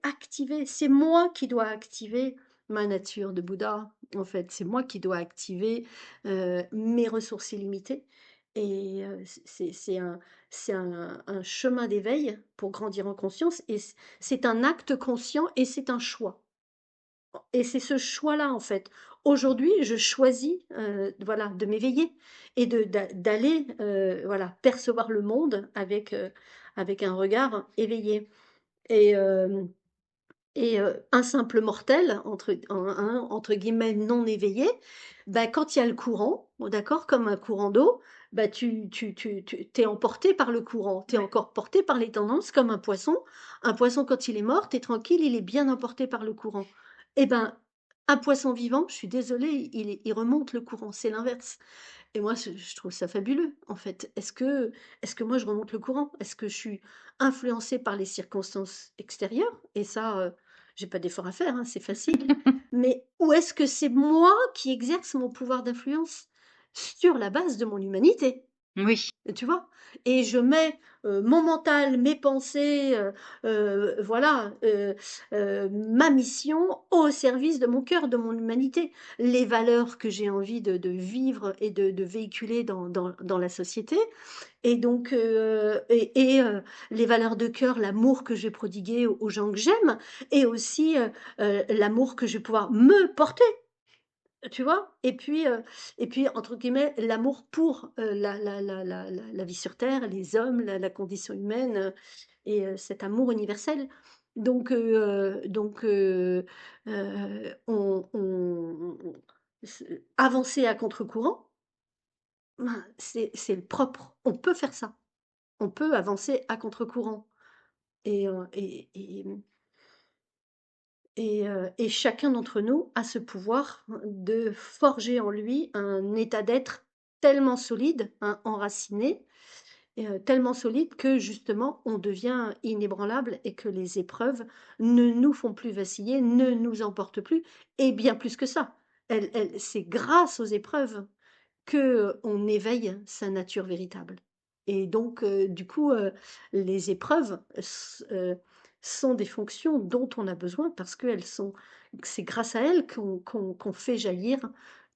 activer. C'est moi qui dois activer ma nature de Bouddha, en fait. C'est moi qui dois activer mes ressources illimitées. Et c'est un chemin d'éveil pour grandir en conscience. Et c'est un acte conscient et c'est un choix. Et c'est ce choix-là, en fait. Aujourd'hui, je choisis, voilà, de m'éveiller et d'aller, voilà, percevoir le monde avec un regard éveillé. Et, un simple mortel, entre guillemets, non éveillé, bah, quand il y a le courant, bon, d'accord, comme un courant d'eau, bah, tu t'es emporté par le courant, t'es encore porté par les tendances comme un poisson. Un poisson, quand il est mort, t'es tranquille, il est bien emporté par le courant. Eh ben, un poisson vivant, je suis désolée, il remonte le courant, c'est l'inverse. Et moi, je trouve ça fabuleux, en fait. Est-ce que moi, je remonte le courant? Est-ce que je suis influencée par les circonstances extérieures? Et ça, j'ai pas d'effort à faire, hein, c'est facile. Mais ou est-ce que c'est moi qui exerce mon pouvoir d'influence sur la base de mon humanité? Oui. Tu vois? Et je mets, mon mental, mes pensées, voilà, ma mission au service de mon cœur, de mon humanité. Les valeurs que j'ai envie de vivre et de véhiculer dans la société et donc les valeurs de cœur, l'amour que je vais prodiguer aux gens que j'aime et aussi, l'amour que je vais pouvoir me porter. Tu vois? Et puis entre guillemets, l'amour pour, la vie sur terre, les hommes, la condition humaine, et cet amour universel. Donc avancer à contre-courant, ben, c'est le propre. On peut faire ça. On peut avancer à contre-courant et chacun d'entre nous a ce pouvoir de forger en lui un état d'être tellement solide, hein, enraciné, tellement solide que justement on devient inébranlable et que les épreuves ne nous font plus vaciller, ne nous emportent plus et bien plus que ça. C'est grâce aux épreuves que on éveille sa nature véritable et donc du coup, les épreuves sont des fonctions dont on a besoin parce qu'elles sont c'est grâce à elles qu'on fait jaillir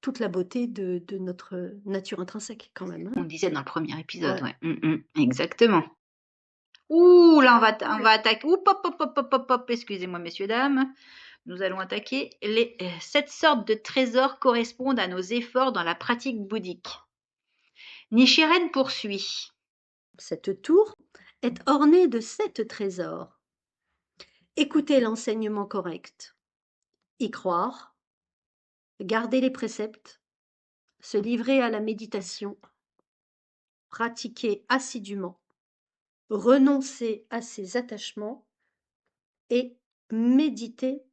toute la beauté de notre nature intrinsèque quand même, On hein. le disait dans le premier épisode, Ouais. ouais. Exactement. Ouh, là, on va attaquer. Oup, hop, hop, hop, hop, hop, hop. Excusez-moi, messieurs, dames. Nous allons attaquer les 7 sortes de trésors correspondent à nos efforts dans la pratique bouddhique. Nichiren poursuit. Cette tour est ornée de 7 trésors. Écoutez l'enseignement correct, y croire, garder les préceptes, se livrer à la méditation, pratiquer assidûment, renoncer à ses attachements et méditer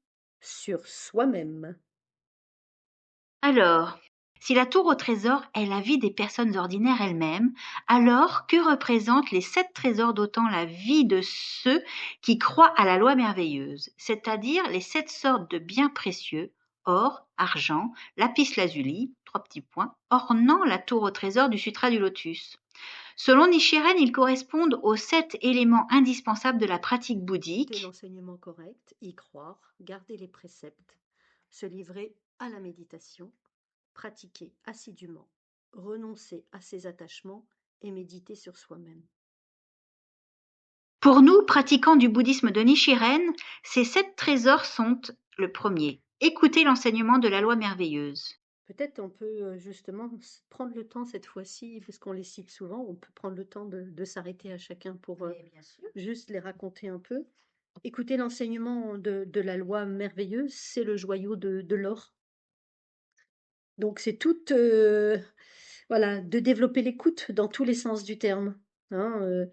sur soi-même. Alors, Si la tour au trésor est la vie des personnes ordinaires elles-mêmes, alors que représentent les 7 trésors dotant la vie de ceux qui croient à la loi merveilleuse, c'est-à-dire les 7 sortes de biens précieux, or, argent, lapis-lazuli, 3 petits points, ornant la tour au trésor du Sutra du Lotus. Selon Nichiren, ils correspondent aux 7 éléments indispensables de la pratique De bouddhique. l'enseignement correct, y croire, garder les préceptes, se livrer à la méditation, pratiquer assidûment, renoncer à ses attachements et méditer sur soi-même. Pour nous, pratiquants du bouddhisme de Nichiren, ces 7 trésors sont le premier, écouter l'enseignement de la loi merveilleuse. Peut-être on peut justement prendre le temps cette fois-ci, parce qu'on les cite souvent, on peut prendre le temps de s'arrêter à chacun pour Bien sûr. juste les raconter un peu. Écouter l'enseignement de la loi merveilleuse, c'est le joyau de l'or. Donc c'est tout, voilà, de développer l'écoute dans tous les sens du terme, hein,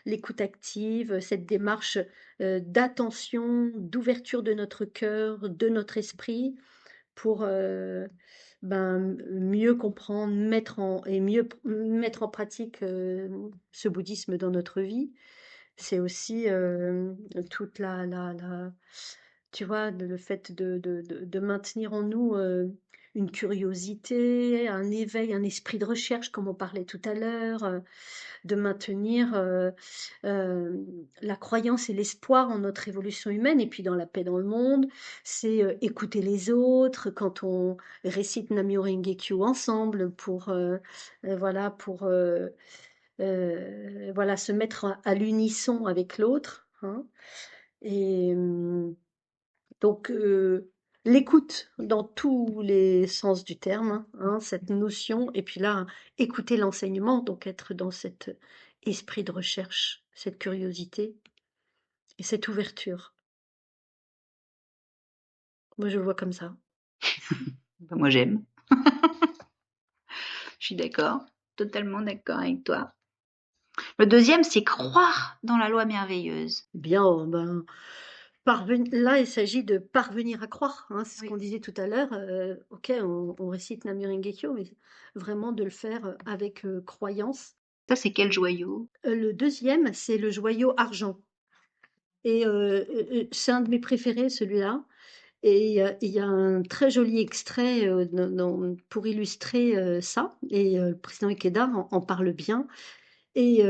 l'écoute active, cette démarche, d'attention, d'ouverture de notre cœur, de notre esprit pour, ben, mieux comprendre, mettre en pratique, ce bouddhisme dans notre vie. C'est aussi, toute la tu vois, le fait de maintenir en nous, une curiosité, un éveil, un esprit de recherche comme on parlait tout à l'heure, de maintenir, la croyance et l'espoir en notre évolution humaine et puis dans la paix dans le monde. C'est, écouter les autres quand on récite Nam-myoho Renge-kyo ensemble pour, voilà, voilà, se mettre à l'unisson avec l'autre, hein. Et donc, l'écoute dans tous les sens du terme, hein, cette notion, et puis là, écouter l'enseignement, donc être dans cet esprit de recherche, cette curiosité et cette ouverture. Moi, je le vois comme ça. Ben, moi j'aime. Je suis d'accord, totalement d'accord avec toi. Le deuxième, c'est croire dans la loi merveilleuse. Bien, ben, là, il s'agit de parvenir à croire, hein, c'est ce Oui. qu'on disait tout à l'heure. Ok, on récite Nam-myoho Renge-kyo, mais vraiment de le faire avec croyance. Ça, c'est quel joyau? Le deuxième, c'est le joyau argent. Et c'est un de mes préférés, celui-là. Et il y a un très joli extrait pour illustrer ça. Et le président Ikeda en parle bien. Et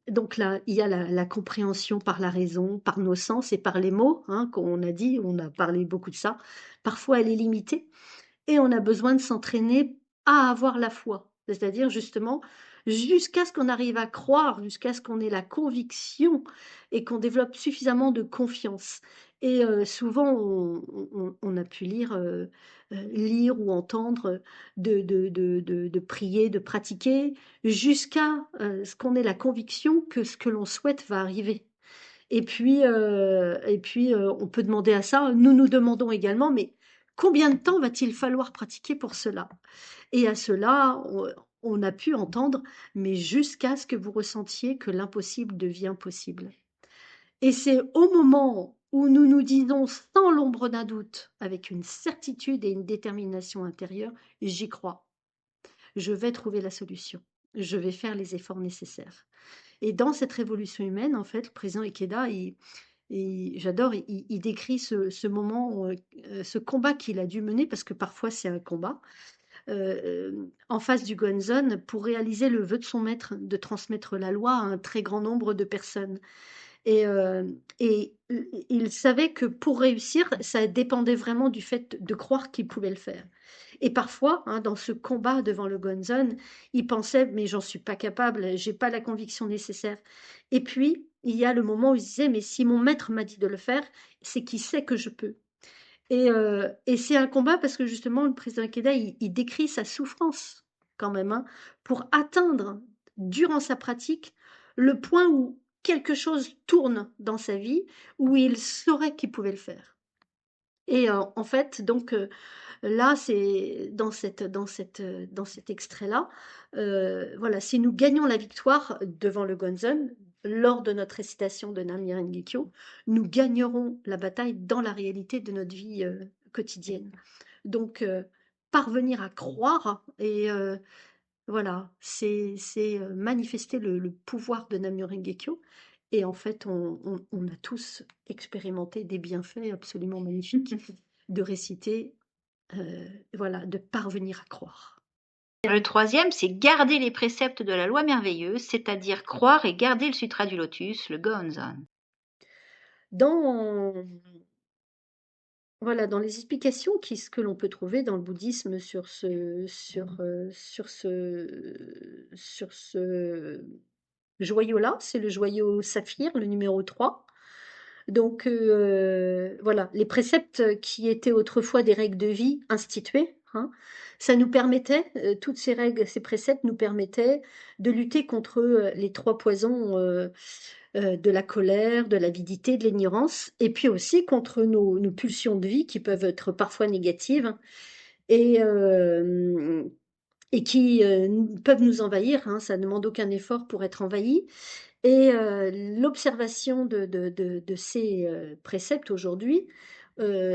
donc là, il y a la compréhension par la raison, par nos sens et par les mots, hein, qu'on a dit, on a parlé beaucoup de ça. Parfois, elle est limitée. Et on a besoin de s'entraîner à avoir la foi. C'est-à-dire justement, jusqu'à ce qu'on arrive à croire, jusqu'à ce qu'on ait la conviction et qu'on développe suffisamment de confiance. Et souvent, on a pu lire ou entendre de prier, de pratiquer, jusqu'à ce qu'on ait la conviction que ce que l'on souhaite va arriver. On peut demander à ça. Nous nous demandons également, mais combien de temps va-t-il falloir pratiquer pour cela? Et à cela, on a pu entendre, mais jusqu'à ce que vous ressentiez que l'impossible devient possible. Et c'est au moment où nous nous disons sans l'ombre d'un doute, avec une certitude et une détermination intérieure, j'y crois. Je vais trouver la solution. Je vais faire les efforts nécessaires. Et dans cette révolution humaine, en fait, le président Ikeda, j'adore, il décrit ce moment, ce combat qu'il a dû mener, parce que parfois c'est un combat, en face du Gonzon, pour réaliser le vœu de son maître de transmettre la loi à un très grand nombre de personnes. Et il savait que pour réussir, ça dépendait vraiment du fait de croire qu'il pouvait le faire. Et parfois, hein, dans ce combat devant le Gonzon, il pensait, mais j'en suis pas capable, j'ai pas la conviction nécessaire. Et puis, il y a le moment où il se disait, mais si mon maître m'a dit de le faire, c'est qu'il sait que je peux. Et c'est un combat parce que justement, le président Ikeda, il décrit sa souffrance quand même, hein, pour atteindre, durant sa pratique, le point où quelque chose tourne dans sa vie, où il saurait qu'il pouvait le faire. Et en fait, donc, là, c'est dans cet extrait-là, voilà, si nous gagnons la victoire devant le Gonzon, lors de notre récitation de Nam-myoho Renge-kyo, nous gagnerons la bataille dans la réalité de notre vie quotidienne. Donc, parvenir à croire et voilà, c'est manifester le pouvoir de Namyo Renge-kyo et en fait, on a tous expérimenté des bienfaits absolument magnifiques de réciter, voilà, de parvenir à croire. Le troisième, c'est garder les préceptes de la loi merveilleuse, c'est-à-dire croire et garder le Sutra du Lotus, le Gohonzon. Dans Voilà, dans les explications que l'on peut trouver dans le bouddhisme sur ce joyau-là, c'est le joyau saphir, le numéro 3. Donc, voilà, les préceptes qui étaient autrefois des règles de vie instituées, hein, ça nous permettait, toutes ces règles, ces préceptes nous permettaient de lutter contre les trois poisons de la colère, de l'avidité, de l'ignorance, et puis aussi contre nos pulsions de vie qui peuvent être parfois négatives et, euh, et qui peuvent nous envahir. Hein, ça ne demande aucun effort pour être envahi. Et l'observation de ces préceptes aujourd'hui,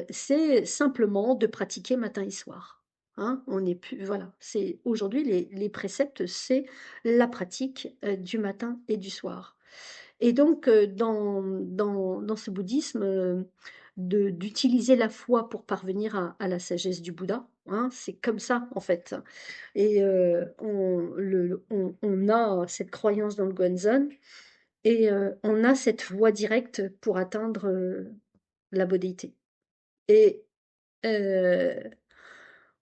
c'est simplement de pratiquer matin et soir. Hein, on n'est plus, voilà, c'est aujourd'hui les préceptes, c'est la pratique du matin et du soir. Et donc, dans ce bouddhisme, d'utiliser la foi pour parvenir à la sagesse du Bouddha, hein, c'est comme ça en fait. Et on a cette croyance dans le Goenzen et on a cette voie directe pour atteindre la bodhité. Et euh,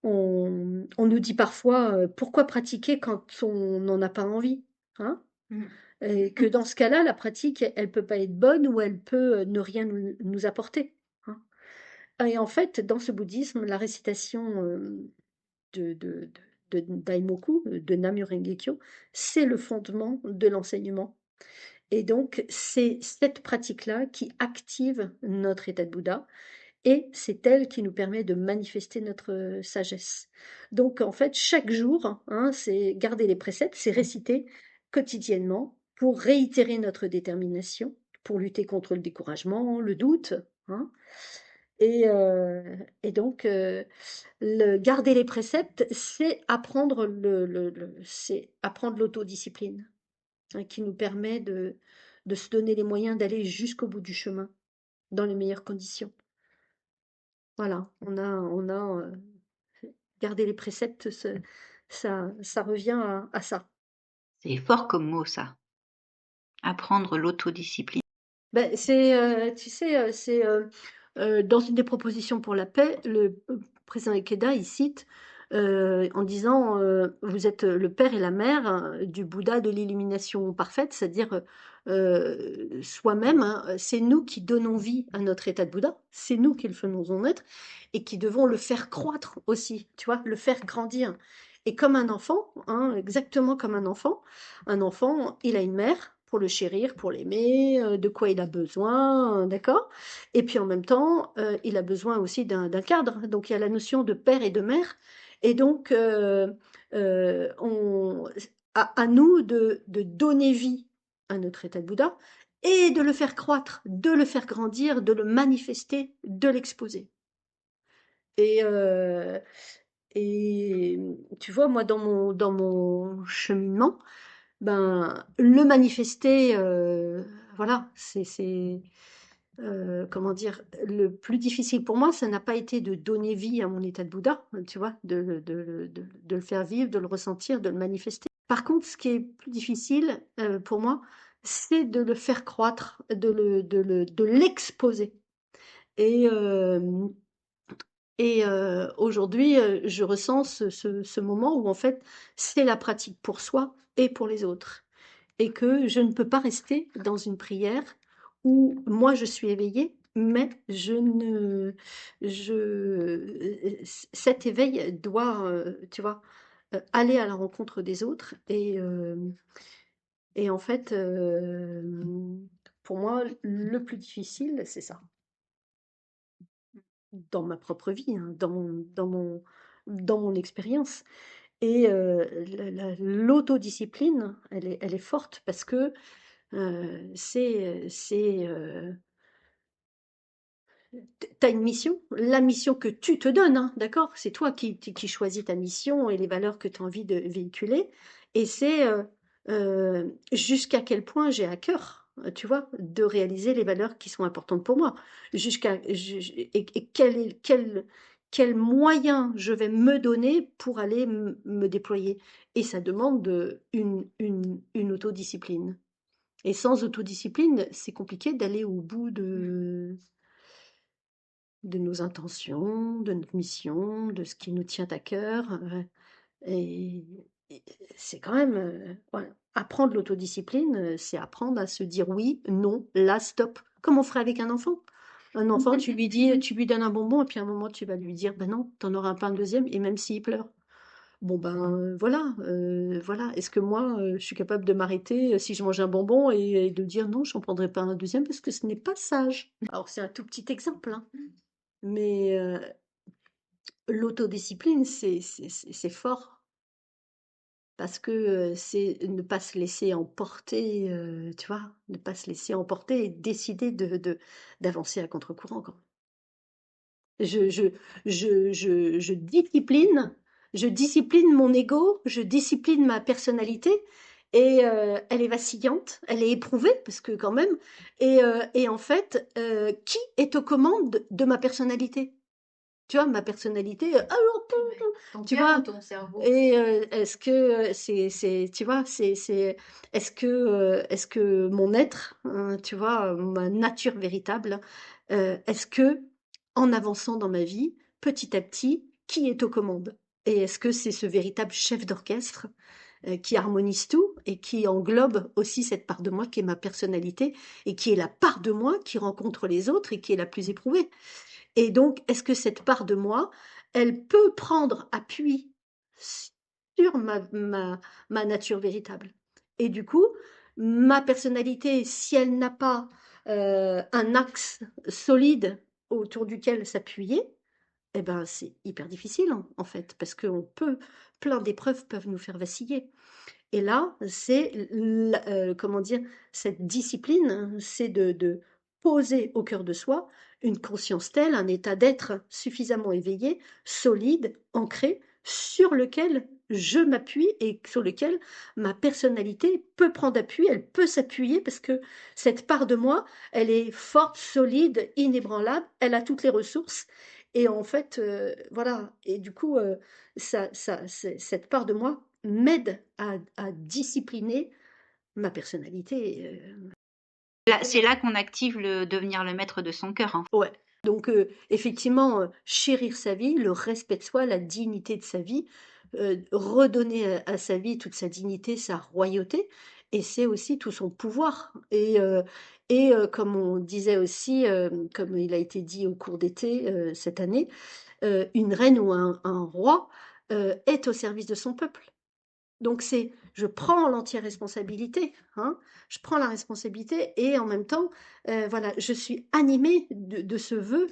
on nous dit parfois pourquoi pratiquer quand on n'en a pas envie, hein? Mm. Et que dans ce cas-là, la pratique, elle peut pas être bonne ou elle peut ne rien nous apporter, hein. Et en fait, dans ce bouddhisme, la récitation de, de, de Daimoku, de Namyo Renge-kyo, c'est le fondement de l'enseignement. Et donc, c'est cette pratique-là qui active notre état de Bouddha et c'est elle qui nous permet de manifester notre sagesse. Donc, en fait, chaque jour, hein, c'est garder les préceptes, c'est réciter quotidiennement pour réitérer notre détermination, pour lutter contre le découragement, le doute, hein. Et donc, garder les préceptes, c'est apprendre c'est apprendre l'autodiscipline, hein, qui nous permet de se donner les moyens d'aller jusqu'au bout du chemin, dans les meilleures conditions. Voilà, garder les préceptes, ça revient à ça. C'est fort comme mot, ça. Apprendre l'autodiscipline. Ben, tu sais, dans une des propositions pour la paix, le président Ikeda, il cite en disant vous êtes le père et la mère hein, du Bouddha de l'illumination parfaite, c'est-à-dire soi-même, hein, c'est nous qui donnons vie à notre état de Bouddha, c'est nous qui le faisons naître et qui devons le faire croître aussi, tu vois, le faire grandir. Et comme un enfant, hein, exactement comme un enfant, il a une mère pour le chérir, pour l'aimer, de quoi il a besoin, d'accord? Et puis en même temps, il a besoin aussi d'un cadre. Donc il y a la notion de père et de mère. Et donc, on, à nous de donner vie à notre état de Bouddha et de le faire croître, de le faire grandir, de le manifester, de l'exposer. Et, euh, et tu vois, moi, dans mon cheminement, ben, le manifester, voilà, comment dire, le plus difficile pour moi, ça n'a pas été de donner vie à mon état de Bouddha, tu vois, de le faire vivre, de le ressentir, de le manifester. Par contre, ce qui est plus difficile pour moi, c'est de le faire croître, de l'exposer. Et, aujourd'hui, je ressens ce moment où en fait, c'est la pratique pour soi et pour les autres. Et que je ne peux pas rester dans une prière où moi je suis éveillée, mais je ne cet éveil doit, tu vois, aller à la rencontre des autres et en fait, pour moi, le plus difficile, c'est ça. Dans ma propre vie, hein, dans mon expérience. Et l'autodiscipline, elle est forte parce que c'est Tu as une mission, la mission que tu te donnes, hein, d'accord? C'est toi qui choisis ta mission et les valeurs que tu as envie de véhiculer. Et c'est jusqu'à quel point j'ai à cœur, tu vois, de réaliser les valeurs qui sont importantes pour moi. Et quel moyen je vais me donner pour aller me déployer. Et ça demande une autodiscipline. Et sans autodiscipline, c'est compliqué d'aller au bout de nos intentions, de notre mission, de ce qui nous tient à cœur. Et, et c'est quand même, voilà. Apprendre l'autodiscipline, c'est apprendre à se dire oui, non, là, stop. Comme on ferait avec un enfant. Un enfant, tu lui dis, tu lui donnes un bonbon, et puis à un moment, tu vas lui dire, ben non, t'en auras pas un deuxième, et même s'il pleure. Bon ben voilà, voilà. Est-ce que moi, je suis capable de m'arrêter si je mange un bonbon et de dire non, je n'en prendrai pas un deuxième parce que ce n'est pas sage. Alors c'est un tout petit exemple, hein. Mais l'autodiscipline, c'est fort parce que c'est ne pas se laisser emporter, tu vois, ne pas se laisser emporter et décider d'avancer à contre-courant, quoi. Je, je, je discipline, je discipline mon ego, je discipline ma personnalité et elle est vacillante, elle est éprouvée parce que quand même, et en fait, qui est aux commandes de ma personnalité? Tu vois, ma personnalité, alors, Ton tu cœur ou vois, ton cerveau? et est-ce que tu vois, est-ce que mon être, tu vois, ma nature véritable, est-ce que, en avançant dans ma vie, petit à petit, qui est aux commandes? Et est-ce que c'est ce véritable chef d'orchestre qui harmonise tout et qui englobe aussi cette part de moi qui est ma personnalité et qui est la part de moi qui rencontre les autres et qui est la plus éprouvée? Et donc, est-ce que cette part de moi, elle peut prendre appui sur ma nature véritable? Et du coup, ma personnalité, si elle n'a pas un axe solide autour duquel s'appuyer, eh ben, c'est hyper difficile en fait, parce que plein d'épreuves peuvent nous faire vaciller. Et là, c'est comment dire, cette discipline, c'est de poser au cœur de soi une conscience telle, un état d'être suffisamment éveillé, solide, ancré, sur lequel je m'appuie et sur lequel ma personnalité peut prendre appui, elle peut s'appuyer parce que cette part de moi, elle est forte, solide, inébranlable, elle a toutes les ressources. Et en fait, voilà. Et du coup, cette part de moi m'aide à discipliner ma personnalité. C'est là qu'on active le devenir le maître de son cœur, hein. Ouais. Donc, effectivement, chérir sa vie, le respect de soi, la dignité de sa vie, redonner à sa vie toute sa dignité, sa royauté, et c'est aussi tout son pouvoir. Et comme on disait aussi, comme il a été dit au cours d'été cette année, une reine ou un roi est au service de son peuple. Donc je prends l'entière responsabilité, hein, je prends la responsabilité et en même temps, voilà, je suis animée de ce vœu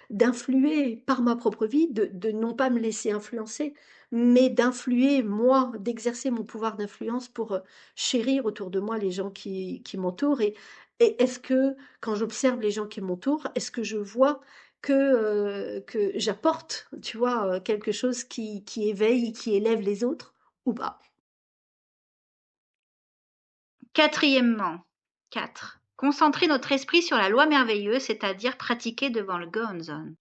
d'influer par ma propre vie, de non pas me laisser influencer, mais d'influer moi, d'exercer mon pouvoir d'influence pour chérir autour de moi les gens qui m'entourent. Et est-ce que quand j'observe les gens qui m'entourent, est-ce que je vois que j'apporte, tu vois, quelque chose qui éveille, qui élève les autres ou pas? Quatrièmement, 4. Concentrer notre esprit sur la loi merveilleuse, c'est-à-dire pratiquer devant le Gonzon.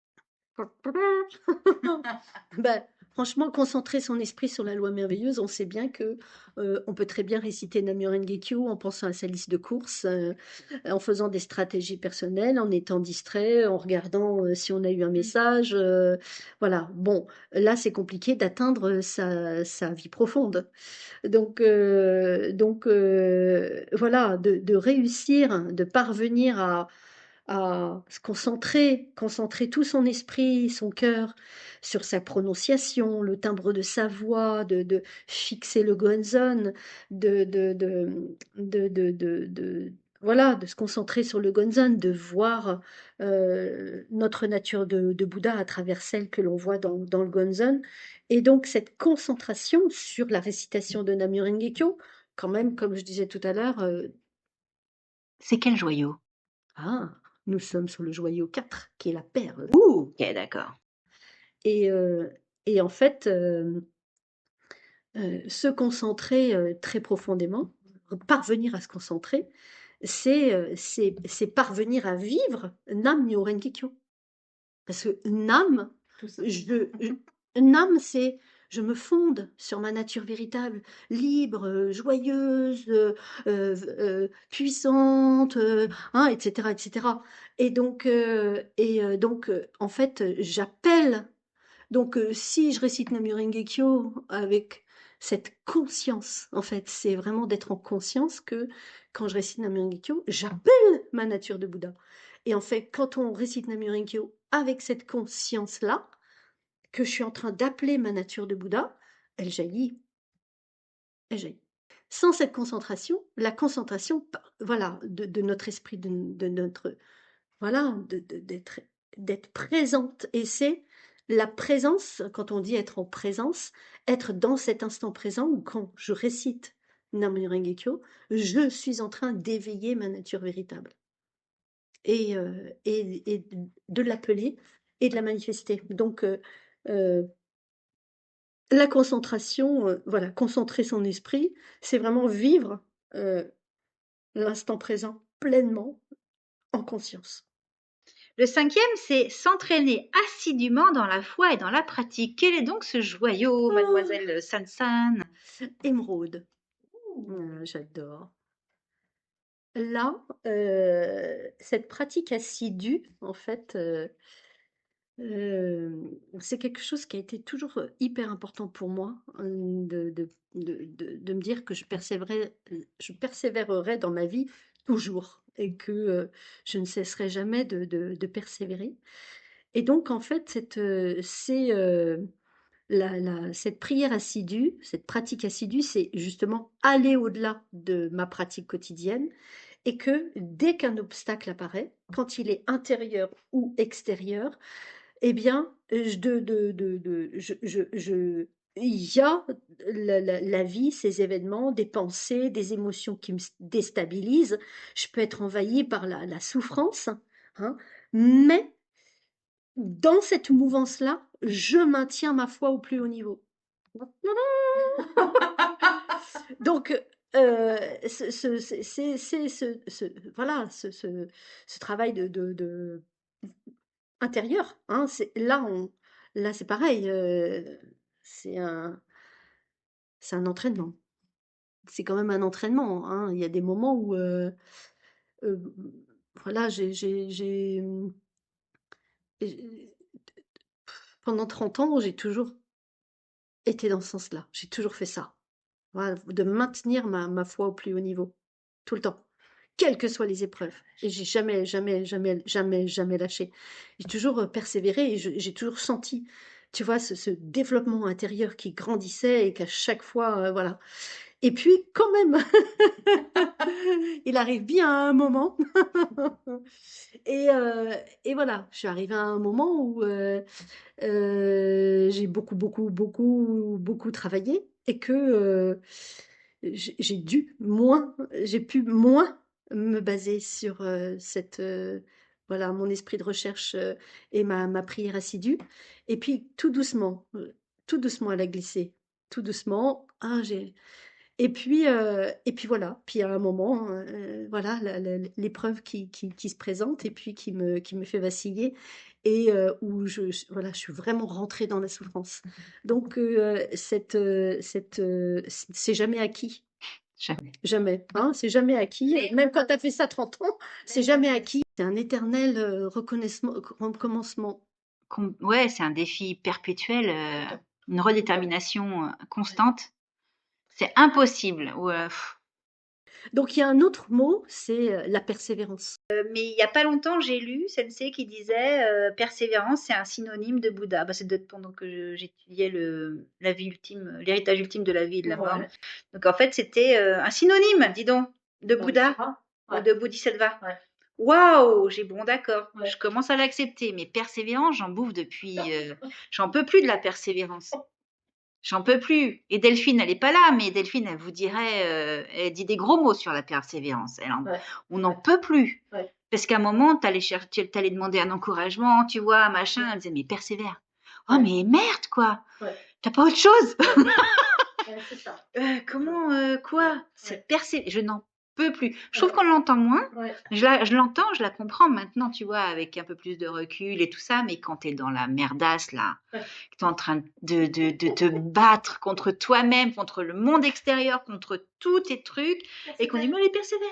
Bah, franchement, concentrer son esprit sur la loi merveilleuse, on sait bien que on peut très bien réciter Namuren Gekyo en pensant à sa liste de courses, en faisant des stratégies personnelles, en étant distrait, en regardant si on a eu un message. Voilà. Bon, là, c'est compliqué d'atteindre sa vie profonde. Donc, voilà, de réussir, de parvenir à se concentrer tout son esprit, son cœur sur sa prononciation, le timbre de sa voix, de fixer le gonzon, voilà, de se concentrer sur le gonzon, de voir notre nature de Bouddha à travers celle que l'on voit dans le gonzon. Et donc cette concentration sur la récitation de Namu-Renge-kyo, quand même, comme je disais tout à l'heure, C'est quel joyau? Ah, nous sommes sur le joyau 4, qui est la perle. Ouh, ok, d'accord. Et, et en fait, se concentrer très profondément, parvenir à se concentrer, c'est parvenir à vivre Nam Myoho Renge Kyo. Parce que Nam, Tout ça. Nam, c'est je me fonde sur ma nature véritable, libre, joyeuse, puissante, hein, etc., etc. Et donc, en fait, j'appelle. Donc, si je récite Nam Myoho Renge Kyo avec cette conscience, en fait, c'est vraiment d'être en conscience que quand je récite Nam Myoho Renge Kyo, j'appelle ma nature de Bouddha. Et en fait, quand on récite Nam Myoho Renge Kyo avec cette conscience-là, que je suis en train d'appeler ma nature de Bouddha, elle jaillit, elle jaillit. Sans cette concentration, la concentration, voilà, de notre esprit, de notre, voilà, d'être présente. Et c'est la présence, quand on dit être en présence, être dans cet instant présent où quand je récite Nam Myoho Renge Kyo, je suis en train d'éveiller ma nature véritable et de l'appeler et de la manifester. Donc, la concentration, voilà, concentrer son esprit, c'est vraiment vivre l'instant présent pleinement en conscience. Le 5e, c'est s'entraîner assidûment dans la foi et dans la pratique. Quel est donc ce joyau, mademoiselle San-San? Émeraude, j'adore. Là, cette pratique assidue, en fait, c'est quelque chose qui a été toujours, hyper important pour moi, de me dire que je persévérerai dans ma vie toujours et que, je ne cesserai jamais de persévérer. Et donc en fait, cette prière assidue, cette pratique assidue, c'est justement aller au-delà de ma pratique quotidienne et que dès qu'un obstacle apparaît, quand il est intérieur ou extérieur, eh bien, il y a la vie, ces événements, des pensées, des émotions qui me déstabilisent. Je peux être envahie par la souffrance, hein, mais dans cette mouvance-là, je maintiens ma foi au plus haut niveau. Donc, voilà, ce travail de intérieur, hein, là, c'est pareil, c'est un c'est un entraînement. C'est quand même un entraînement, hein. Il y a des moments où, heu, voilà, j'ai pendant 30 ans, j'ai toujours été dans ce sens-là. J'ai toujours fait ça. Voilà, de maintenir ma foi au plus haut niveau, tout le temps, quelles que soient les épreuves. Et j'ai jamais, jamais, jamais, jamais, jamais lâché. J'ai toujours persévéré et j'ai toujours senti, tu vois, ce développement intérieur qui grandissait et qu'à chaque fois, voilà. Et puis, quand même, il arrive bien à un moment. et, euh, et voilà, je suis arrivée à un moment où j'ai beaucoup, beaucoup, beaucoup, beaucoup travaillé et que j'ai pu moins me baser sur voilà, mon esprit de recherche et ma prière assidue. Et puis tout doucement, elle a glissé. Tout doucement, et puis voilà, puis à un moment, voilà, l'épreuve qui se présente et puis qui me fait vaciller et où voilà, je suis vraiment rentrée dans la souffrance. Donc, c'est jamais acquis, Jamais. jamais, hein, c'est jamais acquis. Même quand tu as fait ça 30 ans, c'est jamais acquis. C'est un éternel recommencement. Ouais, c'est un défi perpétuel, une redétermination constante. C'est impossible. Donc, il y a un autre mot, c'est la persévérance. Mais il y a pas longtemps, j'ai lu Sensei qui disait persévérance, c'est un synonyme de Bouddha. Bah, c'est peut-être pendant que j'étudiais la vie ultime, l'héritage ultime de la vie et de la mort. Ouais. Donc en fait, c'était un synonyme, dis donc, de Bouddha ou Ouais. de Bodhisattva. Ouais. Waouh, j'ai bon d'accord. Ouais. Je commence à l'accepter, mais persévérance, j'en bouffe depuis. J'en peux plus de la persévérance. J'en peux plus. Et Delphine, elle est pas là, mais Delphine, elle vous dirait, elle dit des gros mots sur la persévérance. Ouais. On n'en peut plus. Ouais. Parce qu'à un moment, t'allais demander un encouragement, tu vois, machin. Ouais. Elle disait, mais persévère. Oh, Ouais. mais merde, quoi. Ouais. T'as pas autre chose? Ouais. Ouais, c'est ça. Comment, quoi? Ouais. Je n'en peux plus. Je trouve Ouais. qu'on l'entend moins. Ouais. Je l'entends, je la comprends maintenant, tu vois, avec un peu plus de recul et tout ça, mais quand t'es dans la merdasse, là, Ouais. que t'es en train de te battre contre toi-même, contre le monde extérieur, contre tous tes trucs, et qu'on dit, mais allez, persévère,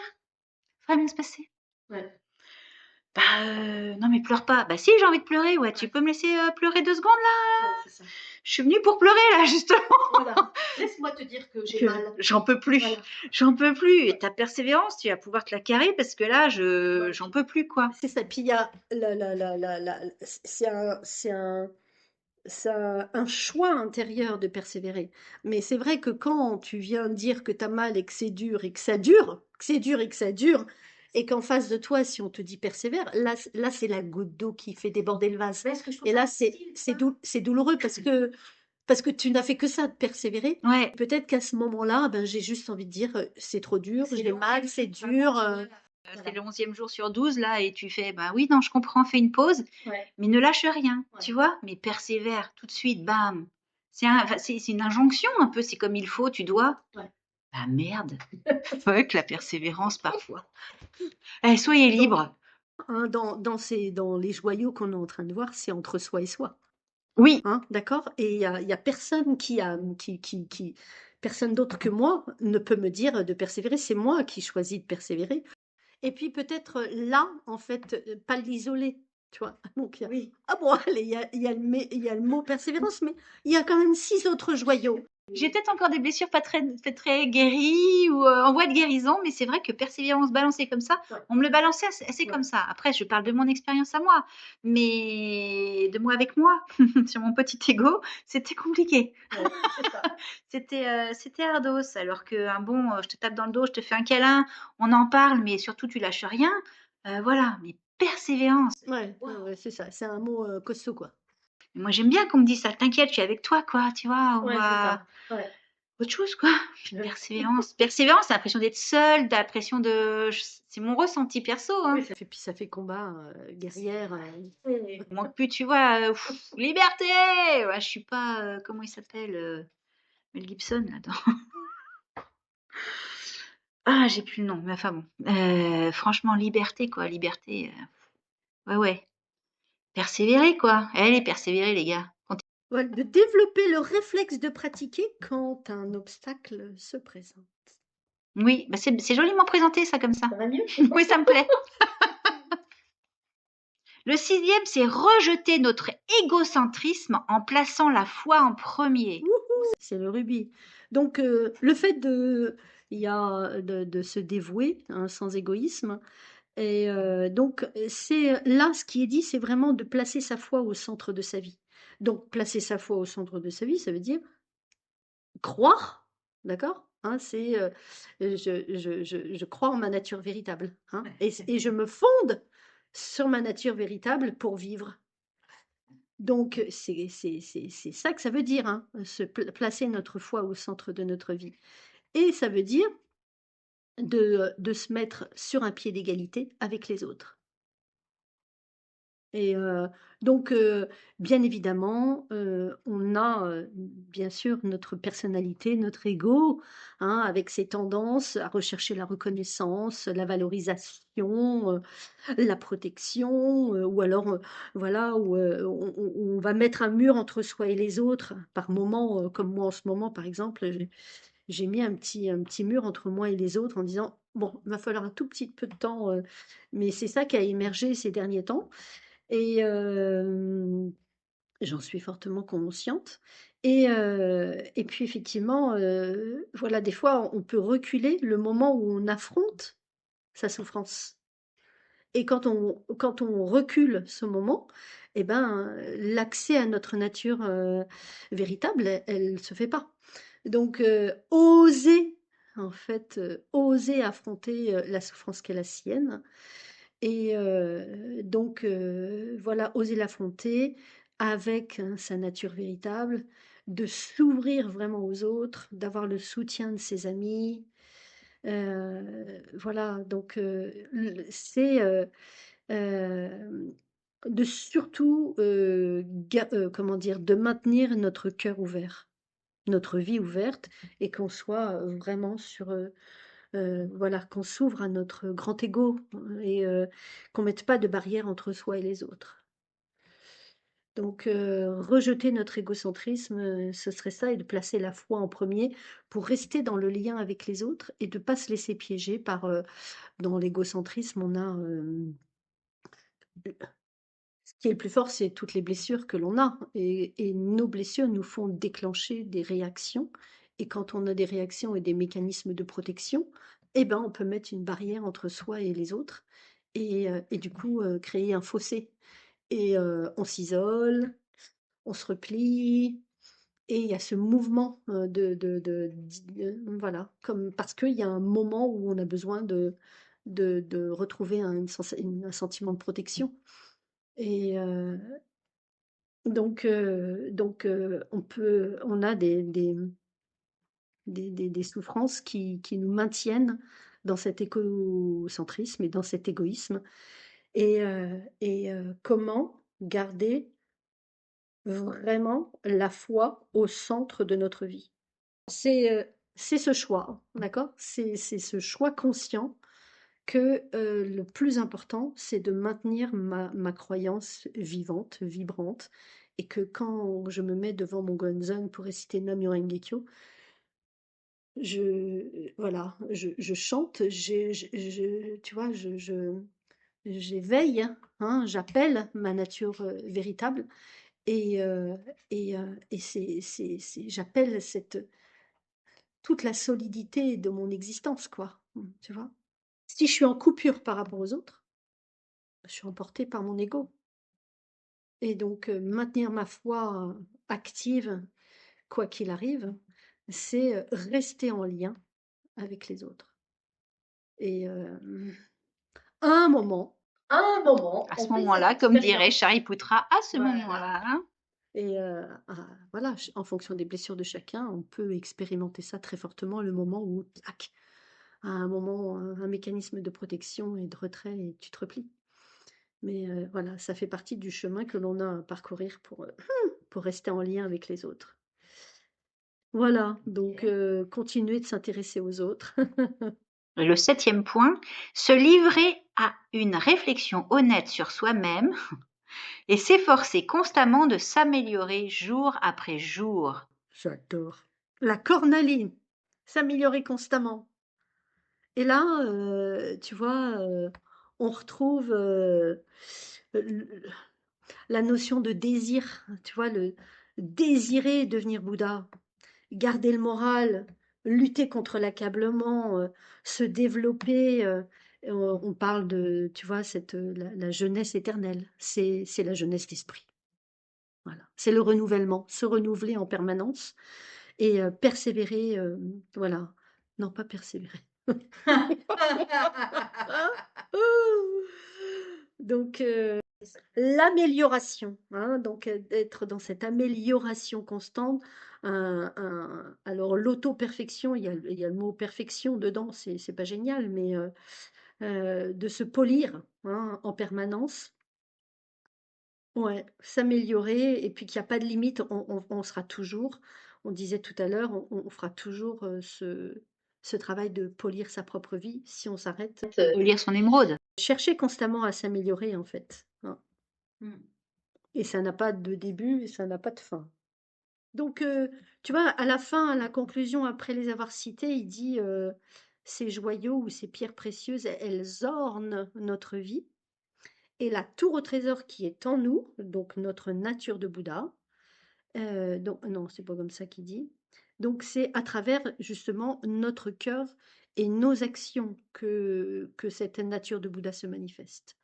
ça va bien se passer. Ouais. Bah, non, mais pleure pas. Bah, si, j'ai envie de pleurer, ouais, tu peux me laisser pleurer 2 secondes, là? Ouais, c'est ça. Je suis venue pour pleurer, là, justement. Voilà. Laisse-moi te dire que j'ai mal. J'en peux plus. Voilà. J'en peux plus. Et ta persévérance, tu vas pouvoir te la carrer parce que là, j'en peux plus, quoi. C'est ça. Puis il y a c'est un choix intérieur de persévérer. Mais c'est vrai que quand tu viens dire que tu as mal et que c'est dur et que ça dure, que c'est dur et que ça dure, et qu'en face de toi, si on te dit persévère, là c'est la goutte d'eau qui fait déborder le vase. Et là, c'est douloureux parce que tu n'as fait que ça, de persévérer. Ouais. Peut-être qu'à ce moment-là, ben, j'ai juste envie de dire, c'est trop dur, j'ai mal, c'est dur. C'est le 11e jour sur 12, là, et tu fais, bah oui, non, je comprends, fais une pause, Ouais, mais ne lâche rien, ouais. tu vois, mais persévère tout de suite, bam. C'est une injonction un peu, c'est comme il faut, tu dois. Ouais. Bah merde, fuck la persévérance parfois. Eh, soyez Donc, libres. hein, dans les joyaux qu'on est en train de voir, c'est entre soi et soi. Oui, Hein, d'accord? Et il y a personne personne d'autre que moi ne peut me dire de persévérer. C'est moi qui choisis de persévérer. Et puis peut-être là, en fait, pas l'isoler, tu vois? Donc, oui. ah bon, allez, il y a le mot persévérance, mais il y a quand même 6 autres joyaux. J'ai peut-être encore des blessures pas très guéries ou en voie de guérison, mais c'est vrai que persévérance balancée comme ça, Ouais, on me le balançait assez ouais, comme ça. Après, je parle de mon expérience à moi, mais de moi avec moi, sur mon petit ego, c'était compliqué. ouais, c'est ça. C'était ardos. Alors qu'un bon, je te tape dans le dos, je te fais un câlin, on en parle, mais surtout tu lâches rien. Voilà, mais persévérance. Ouais, ouais, Waouh. ouais, c'est ça. C'est un mot costaud, quoi. Moi, j'aime bien qu'on me dise ça. T'inquiète, je suis avec toi, quoi. Tu vois, on Ouais, c'est va ça. Ouais. autre chose, quoi. Puis Ouais. persévérance. Persévérance, t'as l'impression d'être seule, t'as l'impression de. C'est mon ressenti perso, Oui, hein. puis ça fait combat, guerrière. Il manque plus, tu vois, liberté! Ouais, je suis pas. Comment il s'appelle Mel Gibson, là-dedans. Ah, j'ai plus le nom, mais enfin bon. Franchement, liberté, quoi. Liberté. Ouais, ouais. Persévérer, quoi. Allez, persévérer, les gars. Ouais, de développer le réflexe de pratiquer quand un obstacle se présente. Oui, bah c'est joliment présenté, ça, comme ça. Ça va mieux? Oui, ça me plaît. Le 6e, c'est rejeter notre égocentrisme en plaçant la foi en premier. Wouhou! C'est le rubis. Donc, le fait il y a de se dévouer, hein, sans égoïsme. Et donc, c'est là, ce qui est dit, c'est vraiment de placer sa foi au centre de sa vie. Donc, placer sa foi au centre de sa vie, ça veut dire croire, d'accord? Hein, c'est je crois en ma nature véritable, hein, et je me fonde sur ma nature véritable pour vivre. Donc, c'est ça que ça veut dire, hein, placer notre foi au centre de notre vie. Et ça veut dire de se mettre sur un pied d'égalité avec les autres. Et donc, bien évidemment, on a, bien sûr notre personnalité, notre ego, hein, avec ses tendances à rechercher la reconnaissance, la valorisation, la protection, ou alors, voilà, où, on va mettre un mur entre soi et les autres. Par moments, comme moi en ce moment par exemple, j'ai mis un petit mur entre moi et les autres en disant: «Bon, il va falloir un tout petit peu de temps», mais c'est ça qui a émergé ces derniers temps. Et j'en suis fortement consciente. Et puis effectivement, voilà, des fois, on peut reculer le moment où on affronte sa souffrance. Et quand on recule ce moment, et ben, l'accès à notre nature, véritable, elle se fait pas. Donc oser, en fait, oser affronter, la souffrance qui est la sienne. Et donc voilà, oser l'affronter avec, hein, sa nature véritable, de s'ouvrir vraiment aux autres, d'avoir le soutien de ses amis, voilà, donc c'est, hem, de surtout, comment dire? De maintenir notre cœur ouvert, notre vie ouverte et qu'on soit, vraiment sur, voilà, qu'on s'ouvre à notre grand ego et qu'on mette pas de barrière entre soi et les autres. Donc rejeter notre égocentrisme, ce serait ça et de placer la foi en premier pour rester dans le lien avec les autres et de pas se laisser piéger par, dans l'égocentrisme, on a, ce qui est le plus fort, c'est toutes les blessures que l'on a et nos blessures nous font déclencher des réactions et quand on a des réactions et des mécanismes de protection, eh ben, on peut mettre une barrière entre soi et les autres et du coup, créer un fossé et on s'isole, on se replie et il y a ce mouvement, voilà, comme parce qu'il y a un moment où on a besoin de retrouver un sentiment de protection et on a des souffrances qui nous maintiennent dans cet égocentrisme et dans cet égoïsme comment garder vraiment la foi au centre de notre vie? C'est ce choix, d'accord? C'est ce choix conscient que, le plus important, c'est de maintenir ma croyance vivante, vibrante et que quand je me mets devant mon gonzon pour réciter Nam-myoho Renge-kyo, voilà, je chante, tu vois, j'éveille, hein, j'appelle ma nature, véritable et j'appelle toute la solidité de mon existence, quoi, tu vois? Si je suis en coupure par rapport aux autres, je suis emportée par mon ego et donc maintenir ma foi, active, quoi qu'il arrive, c'est, rester en lien avec les autres et à un moment, À on ce fait cette moment-là, comme dirait expérience. Shariputra, à ce Voilà moment-là, hein. et voilà, en fonction des blessures de chacun, on peut expérimenter ça très fortement le moment où tac, à un moment, un mécanisme de protection et de retrait et tu te replies. Mais voilà, ça fait partie du chemin que l'on a à parcourir pour rester en lien avec les autres. Voilà, donc OK. continuer de s'intéresser aux autres. Le septième point, se livrer à une réflexion honnête sur soi-même et s'efforcer constamment de s'améliorer jour après jour. J'adore. La cornaline, s'améliorer constamment. Et là, tu vois, on retrouve, l la notion de désir, tu vois? Le désirer devenir Bouddha, garder le moral, lutter contre l'accablement, se développer, on parle de, tu vois, la jeunesse éternelle. C'est la jeunesse d'esprit. Voilà. C'est le renouvellement, se renouveler en permanence et persévérer, voilà. Non, pas persévérer. Donc l'amélioration, hein, donc d'être dans cette amélioration constante, alors l'auto-perfection, il y a le mot perfection dedans, c'est pas génial, mais de se polir, hein, en permanence. Ouais, s'améliorer et puis qu'il y a pas de limite, on sera toujours on disait tout à l'heure, on fera toujours, ce travail de polir sa propre vie si on s'arrête, De lire son émeraude. chercher constamment à s'améliorer en fait, hein Mmh. et ça n'a pas de début et ça n'a pas de fin. Donc tu vois, à la fin, à la conclusion, après les avoir cités, il dit, «Ces joyaux ou ces pierres précieuses, elles ornent notre vie et la tour au trésor qui est en nous», donc notre nature de Bouddha. Donc non, c'est pas comme ça qu'il dit. Donc c'est à travers justement notre cœur et nos actions que cette nature de Bouddha se manifeste.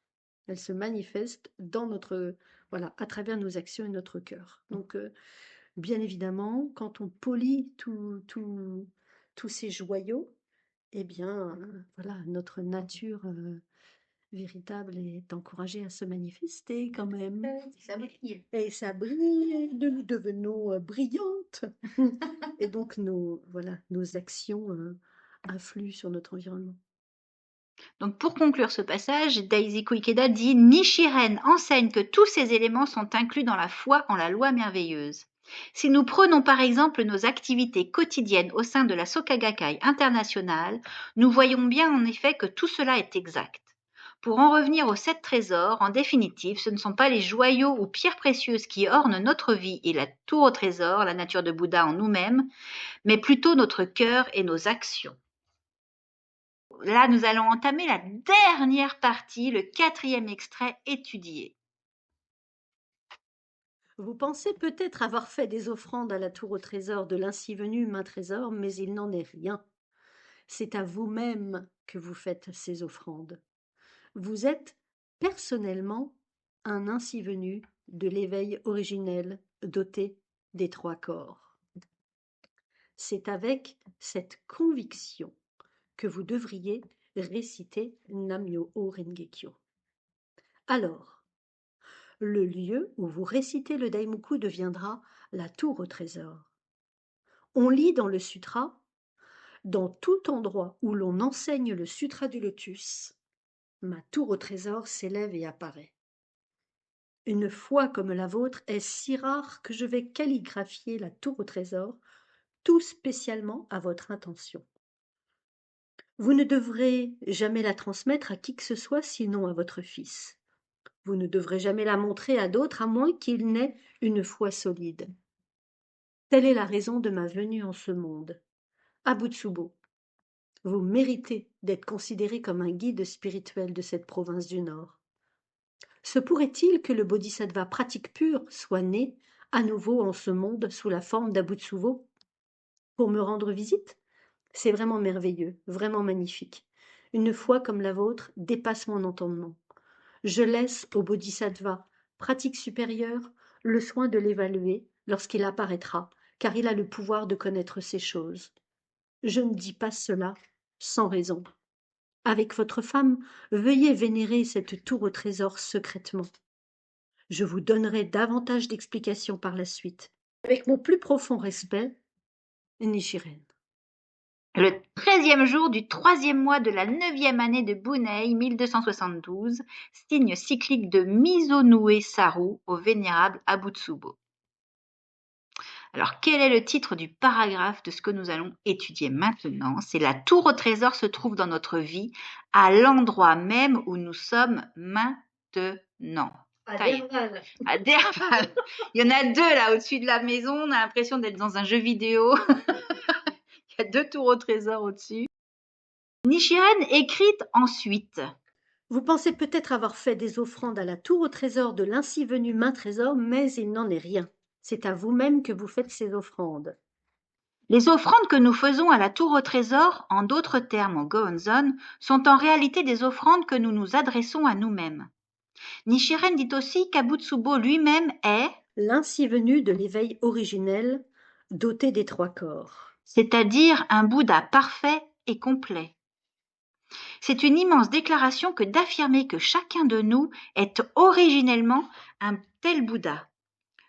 Elle se manifeste dans notre voilà, à travers nos actions et notre cœur. Donc bien évidemment, quand on polit tous ces joyaux, eh bien, voilà, notre nature, véritable est encouragée à se manifester quand même. Ça brille. Et ça brille, nous devenons brillantes. Et donc nos, voilà, nos actions influent sur notre environnement. Donc pour conclure ce passage, Daisy Ikeda dit « Nichiren enseigne que tous ces éléments sont inclus dans la foi en la loi merveilleuse. Si nous prenons par exemple nos activités quotidiennes au sein de la Soka Gakkai internationale, nous voyons bien en effet que tout cela est exact. Pour en revenir aux 7 trésors, en définitive, ce ne sont pas les joyaux ou pierres précieuses qui ornent notre vie et la tour au trésor, la nature de Bouddha en nous-mêmes, mais plutôt notre cœur et nos actions. » Là, nous allons entamer la dernière partie, le 4e extrait étudié. Vous pensez peut-être avoir fait des offrandes à la tour au trésor de l'ainsi venu main trésor, mais il n'en est rien. C'est à vous-même que vous faites ces offrandes. Vous êtes personnellement un ainsi venu de l'éveil originel doté des 3 corps. C'est avec cette conviction que vous devriez réciter Nam-myoho Renge-kyo. Alors, le lieu où vous récitez le Daimoku deviendra la tour au trésor. On lit dans le sutra, dans tout endroit où l'on enseigne le sutra du lotus, ma tour au trésor s'élève et apparaît. Une foi comme la vôtre est si rare que je vais calligraphier la tour au trésor, tout spécialement à votre intention. Vous ne devrez jamais la transmettre à qui que ce soit sinon à votre fils. Vous ne devrez jamais la montrer à d'autres à moins qu'il n'ait une foi solide. Telle est la raison de ma venue en ce monde. Abutsubo, vous méritez d'être considéré comme un guide spirituel de cette province du Nord. Se pourrait-il que le bodhisattva pratique pur soit né à nouveau en ce monde sous la forme d'Abutsubo pour me rendre visite? C'est vraiment merveilleux, vraiment magnifique. Une foi comme la vôtre dépasse mon entendement. Je laisse au bodhisattva, pratique supérieure, le soin de l'évaluer lorsqu'il apparaîtra, car il a le pouvoir de connaître ces choses. Je ne dis pas cela sans raison. Avec votre femme, veuillez vénérer cette tour au trésor secrètement. Je vous donnerai davantage d'explications par la suite. Avec mon plus profond respect, Nichiren. Le 13e jour du 3e mois de la 9e année de Bunei 1272, signe cyclique de Misonoe Saru au vénérable Abutsubo. Alors, quel est le titre du paragraphe de ce que nous allons étudier maintenant? C'est la tour au trésor se trouve dans notre vie, à l'endroit même où nous sommes maintenant. À Derval. À Derval. Il y en a 2 là au-dessus de la maison. On a l'impression d'être dans un jeu vidéo. Il y a 2 tours au trésor au-dessus. Nichiren écrit ensuite. Vous pensez peut-être avoir fait des offrandes à la tour au trésor de l'ainsi venu main trésor, mais il n'en est rien. C'est à vous-même que vous faites ces offrandes. Les offrandes que nous faisons à la tour au trésor, en d'autres termes au Gohonzon, sont en réalité des offrandes que nous nous adressons à nous-mêmes. Nichiren dit aussi qu'Abutsubo lui-même est L'ainsi venu de l'éveil originel, doté des 3 corps. c'est-à-dire un Bouddha parfait et complet. C'est une immense déclaration que d'affirmer que chacun de nous est originellement un tel Bouddha.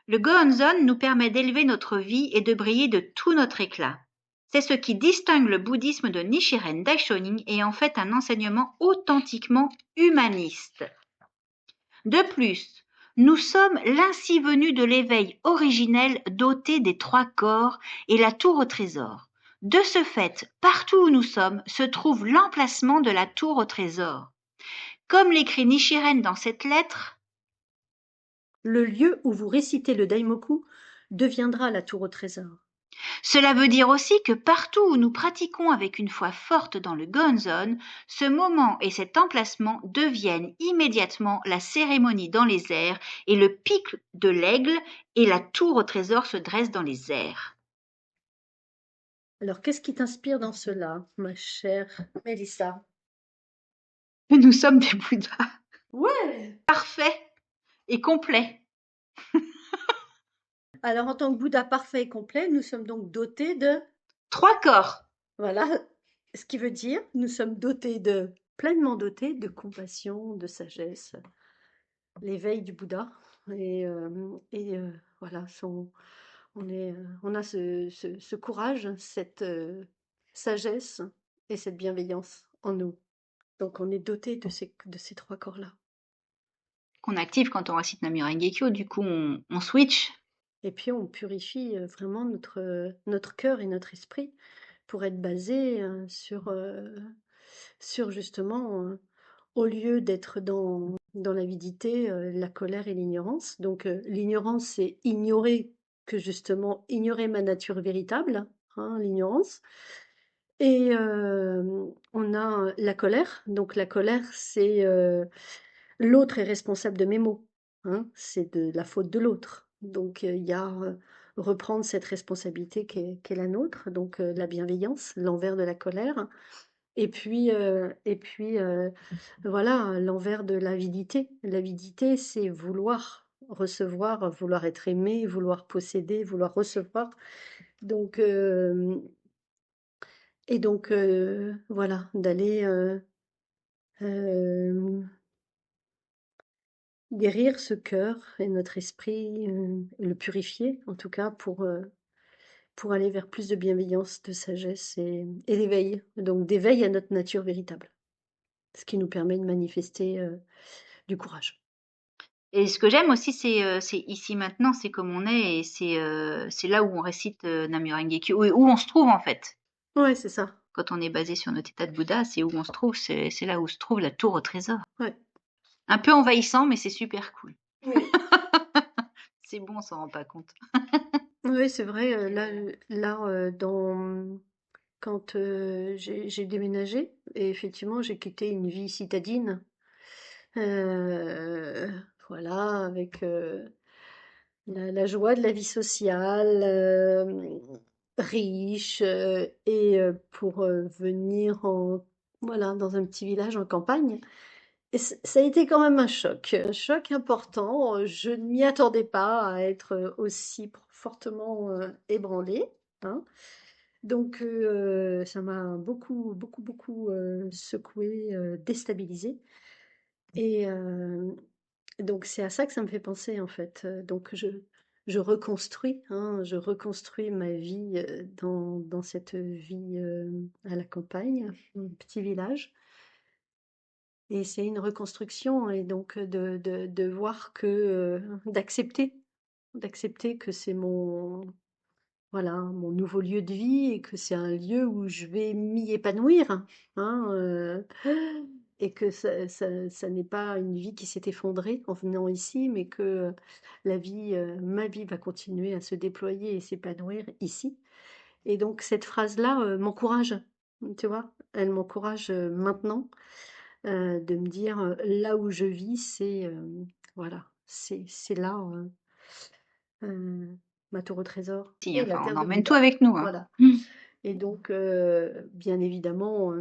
Le Gohonzon nous permet d'élever notre vie et de briller de tout notre éclat. C'est ce qui distingue le bouddhisme de Nichiren Daishonin et en fait un enseignement authentiquement humaniste. De plus, nous sommes l'ainsi venu de l'éveil originel doté des 3 corps et la tour au trésor. De ce fait, partout où nous sommes se trouve l'emplacement de la tour au trésor. Comme l'écrit Nichiren dans cette lettre, Le lieu où vous récitez le Daimoku deviendra la tour au trésor. Cela veut dire aussi que partout où nous pratiquons avec une foi forte dans le Gohonzon, ce moment et cet emplacement deviennent immédiatement la cérémonie dans les airs et le pic de l'aigle et la tour au trésor se dressent dans les airs. Alors, qu'est-ce qui t'inspire dans cela, ma chère Mélissa? Nous sommes des Bouddhas Ouais. parfaits et complets. Alors, en tant que Bouddha parfait et complet, nous sommes donc dotés de... 3 corps. Voilà, ce qui veut dire nous sommes dotés de... pleinement dotés de compassion, de sagesse, l'éveil du Bouddha. Voilà, on a ce courage, cette sagesse et cette bienveillance en nous. Donc on est doté de ces 3 corps-là. Qu'on active quand on récite Namyo Renge-kyo, du coup on switch. Et puis on purifie, vraiment notre cœur et notre esprit pour être basé, sur justement, au lieu d'être dans l'avidité, la colère et l'ignorance. Donc, l'ignorance, c'est ignorer ma nature véritable, hein, l'ignorance. Et on a la colère. Donc la colère, c'est, l'autre est responsable de mes maux, hein, c'est de la faute de l'autre. Donc, il y a, reprendre cette responsabilité qui est la nôtre, donc, la bienveillance, l'envers de la colère. Et puis, voilà, l'envers de l'avidité. L'avidité, c'est vouloir recevoir, vouloir être aimé, vouloir posséder, vouloir recevoir. Donc, voilà, d'aller guérir ce cœur et notre esprit, et le purifier, en tout cas, pour aller vers plus de bienveillance, de sagesse et d'éveil. Donc, d'éveil à notre nature véritable. Ce qui nous permet de manifester du courage. Et ce que j'aime aussi, c'est ici maintenant, c'est comme on est, et c'est là où on récite Namyo Renge-kyo, où on se trouve en fait. Ouais, c'est ça. Quand on est basé sur notre état de Bouddha, c'est où on se trouve, c'est là où se trouve la tour au trésor. Ouais. Un peu envahissant, mais c'est super cool. Oui. C'est bon, on s'en rend pas compte. Oui, c'est vrai. Là, quand j'ai déménagé, et effectivement, j'ai quitté une vie citadine. euh, voilà, avec la joie de la vie sociale, riche, et pour venir voilà, dans un petit village en campagne. Et ça a été quand même un choc important. Je ne m'y attendais pas à être aussi fortement ébranlée, hein. Donc ça m'a beaucoup, beaucoup, beaucoup secouée, déstabilisée. Et donc c'est à ça que ça me fait penser en fait. Donc je reconstruis, hein, je reconstruis ma vie dans cette vie à la campagne, un petit village. Et c'est une reconstruction et donc de voir que, d'accepter que c'est voilà, mon nouveau lieu de vie et que c'est un lieu où je vais m'y épanouir, hein, et que ça n'est pas une vie qui s'est effondrée en venant ici, mais que ma vie va continuer à se déployer et s'épanouir ici. Et donc cette phrase-là, m'encourage, tu vois? Elle m'encourage, maintenant, de me dire, là où je vis, voilà, c'est là, ma tour au trésor Si, et la enfin, on terre de emmène tout Bouddha. avec nous, hein. Voilà. Et donc, bien évidemment,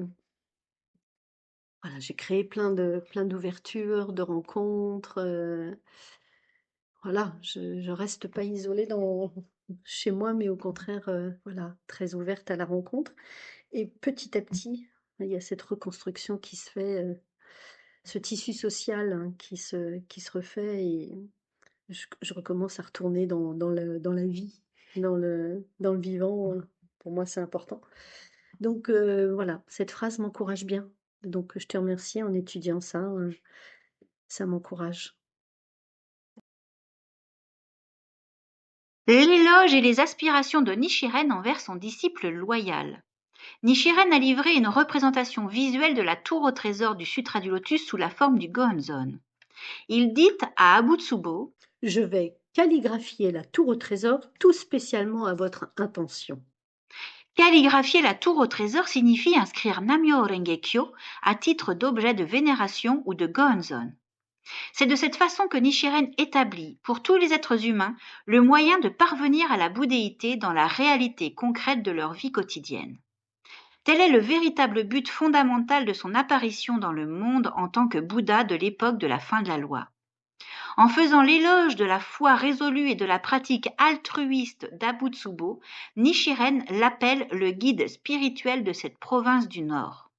voilà, j'ai créé plein d'ouvertures, de rencontres, voilà, je reste pas isolée chez moi, mais au contraire, voilà, très ouverte à la rencontre. Et petit à petit, il y a cette reconstruction qui se fait, ce tissu social, hein, qui se refait et je recommence à retourner dans la vie, dans le vivant. Pour moi, c'est important. Donc voilà, cette phrase m'encourage bien. Donc je te remercie en étudiant ça, ça m'encourage. L'éloge et les aspirations de Nichiren envers son disciple loyal. Nichiren a livré une représentation visuelle de la tour au trésor du Sutra du Lotus sous la forme du Gohonzon. Il dit à Abutsubo: Je vais calligraphier la tour au trésor tout spécialement à votre intention. calligraphier la tour au trésor signifie inscrire Namyo Renge-kyo à titre d'objet de vénération ou de Gohonzon. C'est de cette façon que Nichiren établit, pour tous les êtres humains, le moyen de parvenir à la bouddhéité dans la réalité concrète de leur vie quotidienne. Tel est le véritable but fondamental de son apparition dans le monde en tant que Bouddha de l'époque de la fin de la loi. En faisant l'éloge de la foi résolue et de la pratique altruiste d'Abutsubo, Nichiren l'appelle le guide spirituel de cette province du Nord.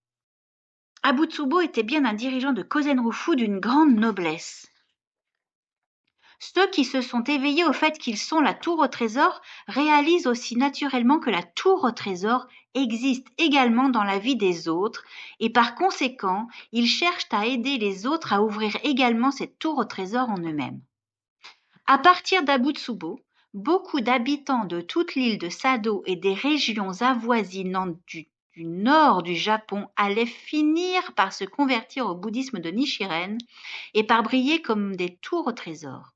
Abutsubo était bien un dirigeant de Kozenrufu d'une grande noblesse. Ceux qui se sont éveillés au fait qu'ils sont la tour au trésor réalisent aussi naturellement que la tour au trésor existent également dans la vie des autres et par conséquent, ils cherchent à aider les autres à ouvrir également cette tour au trésor en eux-mêmes. À partir d'Abutsubo, beaucoup d'habitants de toute l'île de Sado et des régions avoisinantes du nord du Japon allaient finir par se convertir au bouddhisme de Nichiren et par briller comme des tours au trésor.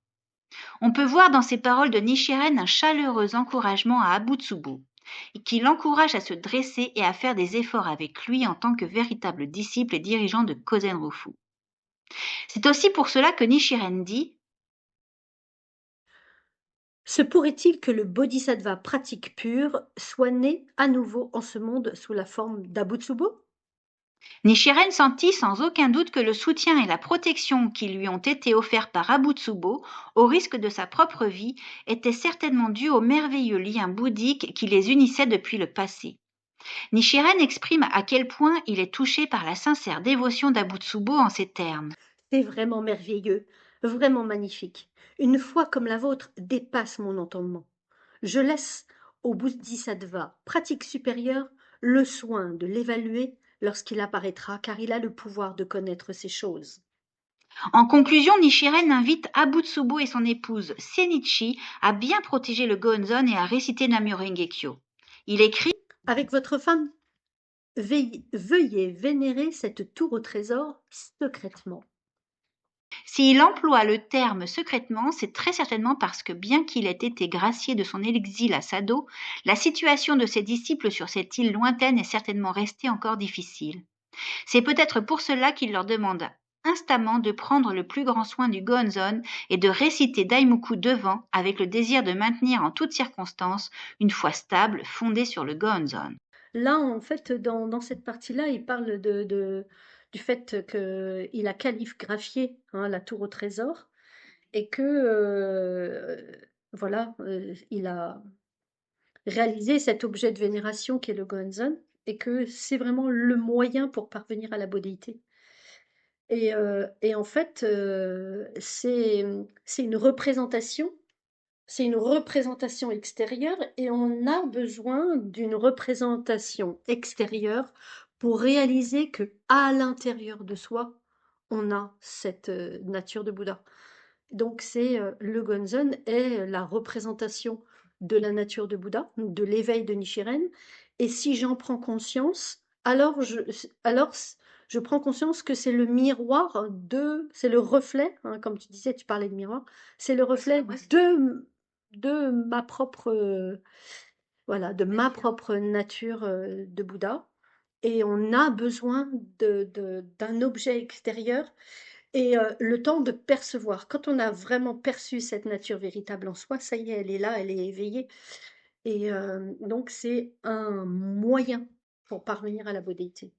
On peut voir dans ces paroles de Nichiren un chaleureux encouragement à Abutsubo, qui l'encourage à se dresser et à faire des efforts avec lui en tant que véritable disciple et dirigeant de Kozen-Rufu. C'est aussi pour cela que Nichiren dit « Se pourrait-il que le bodhisattva pratique pur soit né à nouveau en ce monde sous la forme d'Abutsubo ?» Nichiren sentit sans aucun doute que le soutien et la protection qui lui ont été offerts par Abutsubo, au risque de sa propre vie, étaient certainement dus au merveilleux lien bouddhique qui les unissait depuis le passé. Nichiren exprime à quel point il est touché par la sincère dévotion d'Abutsubo en ces termes. C'est vraiment merveilleux, vraiment magnifique. Une foi comme la vôtre dépasse mon entendement. Je laisse au bodhisattva pratique supérieure le soin de l'évaluer lorsqu'il apparaîtra, car il a le pouvoir de connaître ces choses. En conclusion, Nichiren invite Abutsubo et son épouse Senichi à bien protéger le Gonzon et à réciter Namyo-renge-kyo. Il écrit « Avec votre femme, veuillez vénérer cette tour au trésor secrètement. » S'il emploie le terme secrètement, c'est très certainement parce que bien qu'il ait été gracié de son exil à Sado, la situation de ses disciples sur cette île lointaine est certainement restée encore difficile. C'est peut-être pour cela qu'il leur demande instamment de prendre le plus grand soin du Gonzon et de réciter Daimoku devant, avec le désir de maintenir en toutes circonstances une foi stable fondée sur le Gonzon. Là, en fait, dans cette partie-là, il parle du fait qu'il a calligraphié la tour au trésor et que, voilà, il a réalisé cet objet de vénération qui est le Gonzon et que c'est vraiment le moyen pour parvenir à la bodhité. Et en fait, c'est une représentation. C'est une représentation extérieure et on a besoin d'une représentation extérieure pour réaliser que à l'intérieur de soi, on a cette nature de Bouddha. Donc le Gonzon est la représentation de la nature de Bouddha, de l'éveil de Nichiren. Et si j'en prends conscience, alors je prends conscience que c'est le miroir c'est le reflet, comme tu disais, tu parlais de miroir, c'est le reflet de ma propre, voilà, de ma propre nature de Bouddha. Et on a besoin d'un objet extérieur et le temps de percevoir. Quand on a vraiment perçu cette nature véritable en soi, ça y est, elle est là, elle est éveillée. Et donc c'est un moyen pour parvenir à la bodhité.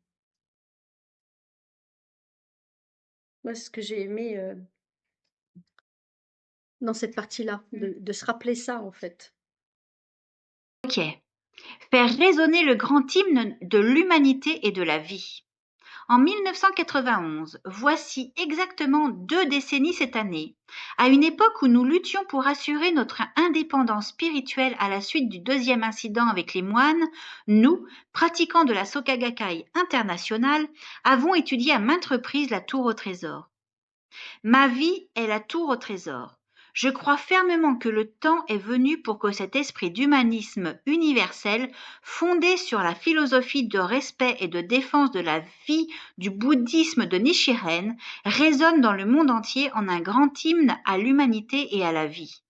Moi, c'est ce que j'ai aimé dans cette partie-là, de se rappeler ça en fait. Ok. Faire résonner le grand hymne de l'humanité et de la vie. En 1991, voici exactement 2 décennies cette année, à une époque où nous luttions pour assurer notre indépendance spirituelle à la suite du 2e incident avec les moines, nous, pratiquants de la Soka Gakkai internationale, avons étudié à maintes reprises la tour au trésor. Ma vie est la tour au trésor. Je crois fermement que le temps est venu pour que cet esprit d'humanisme universel, fondé sur la philosophie de respect et de défense de la vie du bouddhisme de Nichiren, résonne dans le monde entier en un grand hymne à l'humanité et à la vie.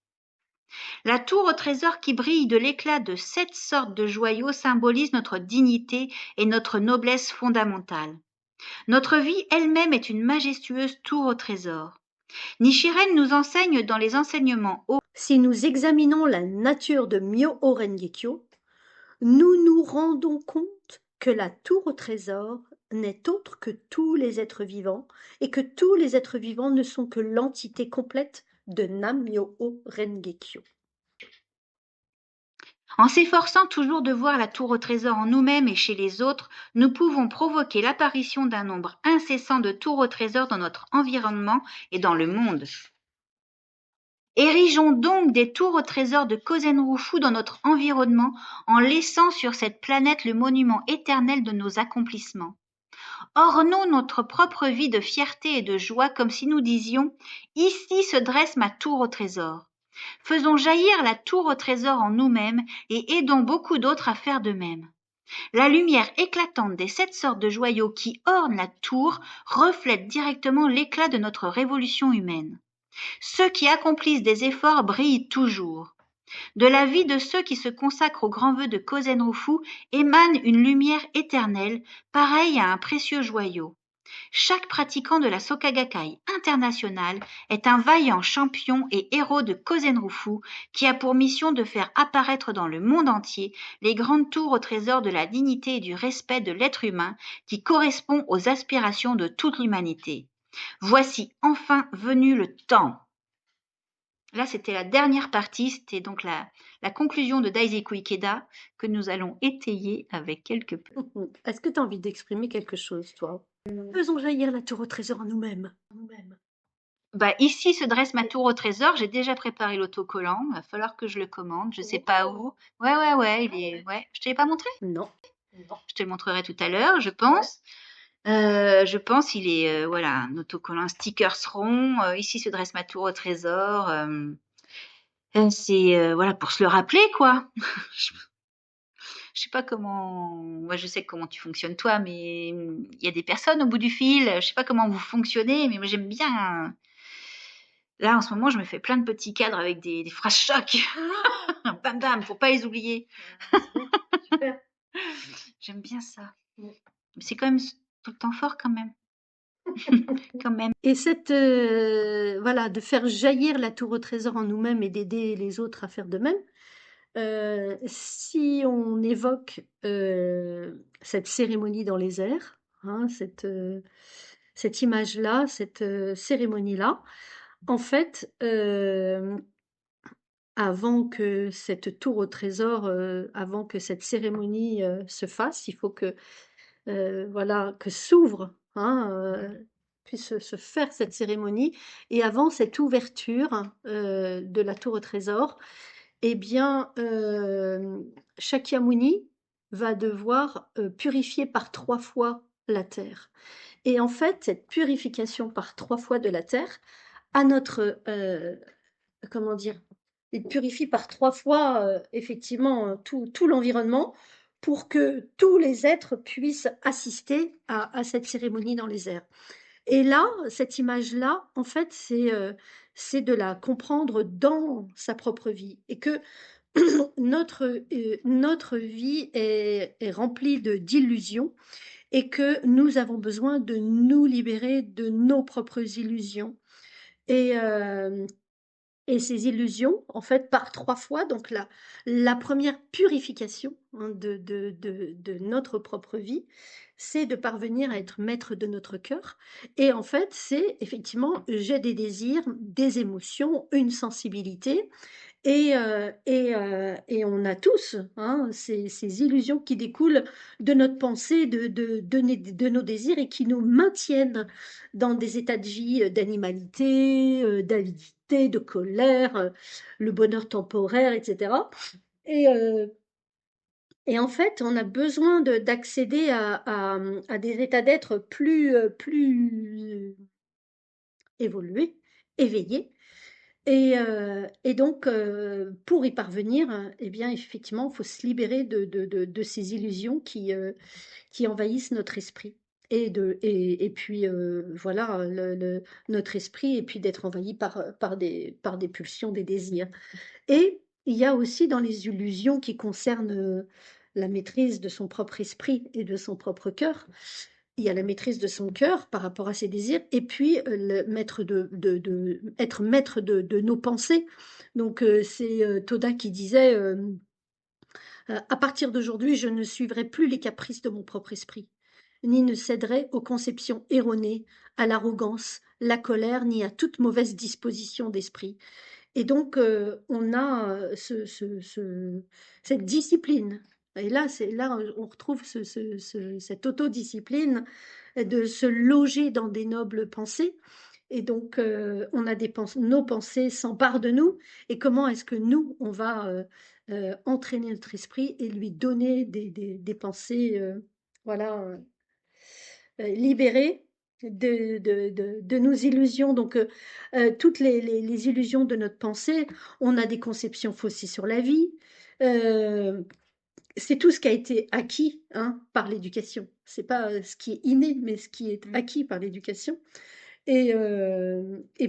La tour au trésor qui brille de l'éclat de 7 sortes de joyaux symbolise notre dignité et notre noblesse fondamentale. Notre vie elle-même est une majestueuse tour au trésor. Nichiren nous enseigne dans les enseignements Si nous examinons la nature de Myoho Renge-kyo, nous nous rendons compte que la tour au trésor n'est autre que tous les êtres vivants et que tous les êtres vivants ne sont que l'entité complète de Nam-myoho Renge-kyo. En s'efforçant toujours de voir la tour au trésor en nous-mêmes et chez les autres, nous pouvons provoquer l'apparition d'un nombre incessant de tours au trésor dans notre environnement et dans le monde. Érigeons donc des tours au trésor de Kozenrufu dans notre environnement en laissant sur cette planète le monument éternel de nos accomplissements. Ornons notre propre vie de fierté et de joie comme si nous disions « Ici se dresse ma tour au trésor ». Faisons jaillir la tour au trésor en nous-mêmes et aidons beaucoup d'autres à faire de même. La lumière éclatante des 7 sortes de joyaux qui ornent la tour reflète directement l'éclat de notre révolution humaine. Ceux qui accomplissent des efforts brillent toujours. De la vie de ceux qui se consacrent aux grands vœux de Kozenrufu émane une lumière éternelle, pareille à un précieux joyau. Chaque pratiquant de la Soka Gakkai internationale est un vaillant champion et héros de Kozenrufu qui a pour mission de faire apparaître dans le monde entier les grandes tours au trésor de la dignité et du respect de l'être humain qui correspond aux aspirations de toute l'humanité. Voici enfin venu le temps. Là, c'était la dernière partie, c'était donc la conclusion de Daiseku Ikeda que nous allons étayer avec quelques... Est-ce que tu as envie d'exprimer quelque chose, toi? Faisons jaillir la tour au trésor en nous-mêmes. Bah, ici se dresse ma tour au trésor. J'ai déjà préparé l'autocollant. Il va falloir que je le commande. Je sais pas où. Ouais, il est. Ouais. Je te l'ai pas montré? Non. Je te le montrerai tout à l'heure, je pense. Je pense il est voilà un autocollant, un sticker rond. Ici se dresse ma tour au trésor. C'est voilà pour se le rappeler quoi. Je sais pas comment. Moi, je sais comment tu fonctionnes toi, mais il y a des personnes au bout du fil. Je sais pas comment vous fonctionnez, mais moi j'aime bien. Là, en ce moment, je me fais plein de petits cadres avec des phrases chocs. Bam bam, pour pas les oublier. Super. J'aime bien ça. Mais c'est quand même tout le temps fort quand même. Quand même. Et cette, voilà, de faire jaillir la tour au trésor en nous-mêmes et d'aider les autres à faire de même, si on évoque cette cérémonie dans les airs, hein, cette image-là, cette cérémonie-là, en fait, avant que cette tour au trésor, avant que cette cérémonie se fasse, il faut que voilà, que s'ouvre, hein, puisse se faire cette cérémonie. Et avant cette ouverture de la tour au trésor, eh bien, Shakyamuni va devoir purifier par 3 fois la terre. Et en fait, cette purification par 3 fois de la terre, à notre, comment dire, il purifie par 3 fois effectivement tout l'environnement pour que tous les êtres puissent assister à cette cérémonie dans les airs. Et là, cette image-là, en fait, c'est de la comprendre dans sa propre vie et que notre vie est remplie d'illusions et que nous avons besoin de nous libérer de nos propres illusions. Et, et ces illusions, en fait, par 3 fois, donc la première purification hein, de notre propre vie, c'est de parvenir à être maître de notre cœur. Et en fait, c'est effectivement, j'ai des désirs, des émotions, une sensibilité. Et on a tous hein, ces illusions qui découlent de notre pensée, de nos désirs et qui nous maintiennent dans des états de vie d'animalité, d'avidité, de colère, le bonheur temporaire, etc. Et, euh, et en fait, on a besoin d'accéder à des états d'être plus évolués, éveillés. Et donc, pour y parvenir, eh bien, effectivement, il faut se libérer de ces illusions qui envahissent notre esprit. Et puis, voilà, notre esprit, et puis d'être envahi par des pulsions, des désirs. Et il y a aussi dans les illusions qui concernent la maîtrise de son propre esprit et de son propre cœur, il y a la maîtrise de son cœur par rapport à ses désirs, et puis être maître de nos pensées. Donc c'est Toda qui disait, à partir d'aujourd'hui, je ne suivrai plus les caprices de mon propre esprit, ni ne céderai aux conceptions erronées, à l'arrogance, la colère, ni à toute mauvaise disposition d'esprit. Et donc, on a cette discipline. Et là, on retrouve cette autodiscipline de se loger dans des nobles pensées Et donc, on a nos pensées s'emparent de nous. Et comment est-ce que nous, on va entraîner notre esprit et lui donner des pensées, voilà, libérées de nos illusions. Donc, toutes les illusions de notre pensée, on a des conceptions faussées sur la vie. Euh, c'est tout ce qui a été acquis, hein, par l'éducation. C'est pas ce qui est inné, mais ce qui est acquis par l'éducation. Et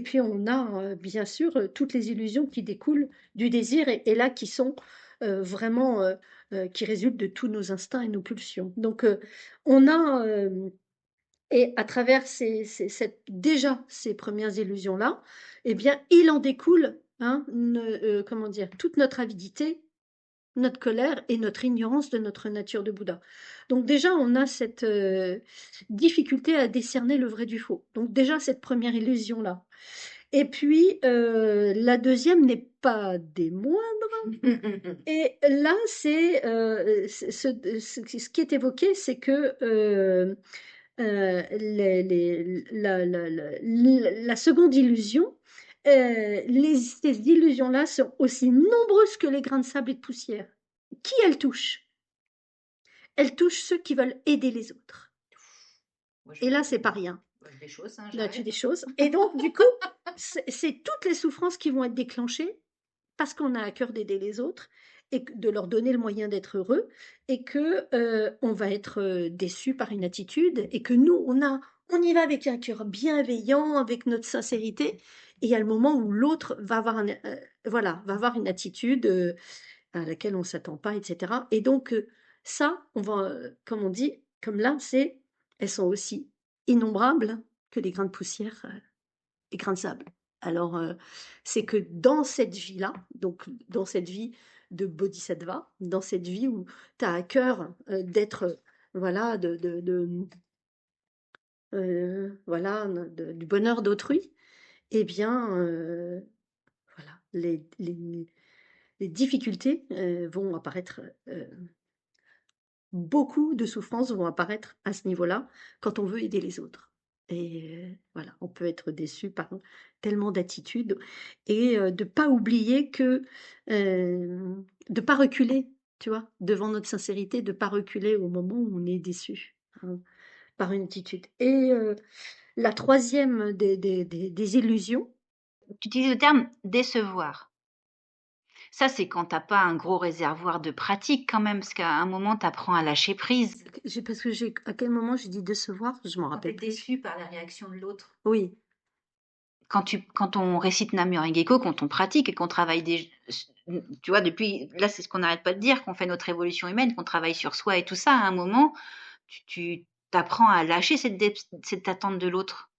puis on a bien sûr toutes les illusions qui découlent du désir et là qui sont vraiment qui résultent de tous nos instincts et nos pulsions. Donc on a et à travers déjà ces premières illusions-là, eh bien il en découle, hein, comment dire, toute notre avidité, notre colère et notre ignorance de notre nature de Bouddha. Donc déjà, on a cette difficulté à décerner le vrai du faux. Donc déjà, cette première illusion-là. Et puis, la deuxième n'est pas des moindres. Et là, c'est ce qui est évoqué, c'est que la seconde illusion, ces illusions-là sont aussi nombreuses que les grains de sable et de poussière. Qui elles touchent? Elles touchent ceux qui veulent aider les autres. Moi, je Et fais là, c'est pas rien. des choses, hein, Là, tu j'arrête. des choses. Et donc, du coup, c'est toutes les souffrances qui vont être déclenchées parce qu'on a à cœur d'aider les autres et de leur donner le moyen d'être heureux et que on va être déçu par une attitude et que nous, on y va avec un cœur bienveillant, avec notre sincérité. Et il y a le moment où l'autre va avoir, voilà, va avoir une attitude à laquelle on ne s'attend pas, etc. Et donc, ça, on va, comme on dit, comme là, elles sont aussi innombrables que les grains de poussière et grains de sable. Alors, c'est que dans cette vie-là, donc dans cette vie de bodhisattva, dans cette vie où tu as à cœur d'être, voilà, voilà, du bonheur d'autrui, eh bien, voilà, les difficultés vont apparaître, beaucoup de souffrances vont apparaître à ce niveau-là quand on veut aider les autres. Et voilà, on peut être déçu par tellement d'attitudes et de pas oublier que de pas reculer, tu vois, devant notre sincérité, de pas reculer au moment où on est déçu, hein, par une attitude. Et la troisième des illusions, Tu utilises le terme décevoir. Ça, c'est quand tu as pas un gros réservoir de pratique quand même, parce qu'à un moment, tu apprends à lâcher prise. parce que à quel moment j'ai dit décevoir, je m'en Quand tu es rappelle plus. déçu par la réaction de l'autre. Oui, Quand on récite Namur Gecko, quand on pratique et qu'on travaille tu vois, depuis, là, c'est ce qu'on n'arrête pas de dire, qu'on fait notre évolution humaine, qu'on travaille sur soi et tout ça, à un moment, tu apprends à lâcher cette attente de l'autre.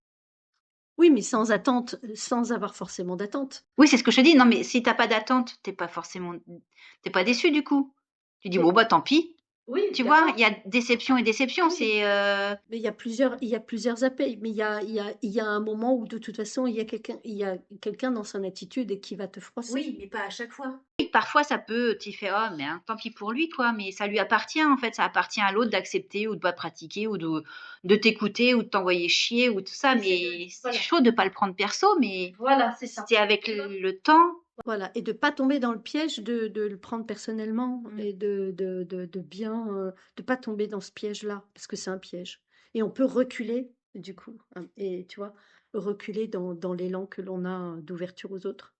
oui, mais sans attente, sans avoir forcément d'attente. Oui, c'est ce que je te dis. Non, mais si t'as pas d'attente, t'es pas déçu du coup. Tu dis, Mais bon, bah, tant pis. oui, Tu vois, d'accord. il y a déception et déception. Oui, mais il y a plusieurs appels. Mais il y a un moment où de toute façon, il y a quelqu'un dans son attitude et qui va te froisser. Oui, mais pas à chaque fois. Oui, parfois ça peut, tu fais, oh, mais hein, tant pis pour lui, quoi, mais ça lui appartient, en fait, ça appartient à l'autre d'accepter ou de pas pratiquer ou de t'écouter ou de t'envoyer chier ou tout ça, mais c'est Voilà, chaud de pas le prendre perso, mais voilà, c'est ça. c'est avec le temps. Voilà, et de pas tomber dans le piège de le prendre personnellement Mm. et de bien, de pas tomber dans ce piège-là, parce que c'est un piège. Et on peut reculer, du coup, hein, et tu vois, reculer dans l'élan que l'on a d'ouverture aux autres.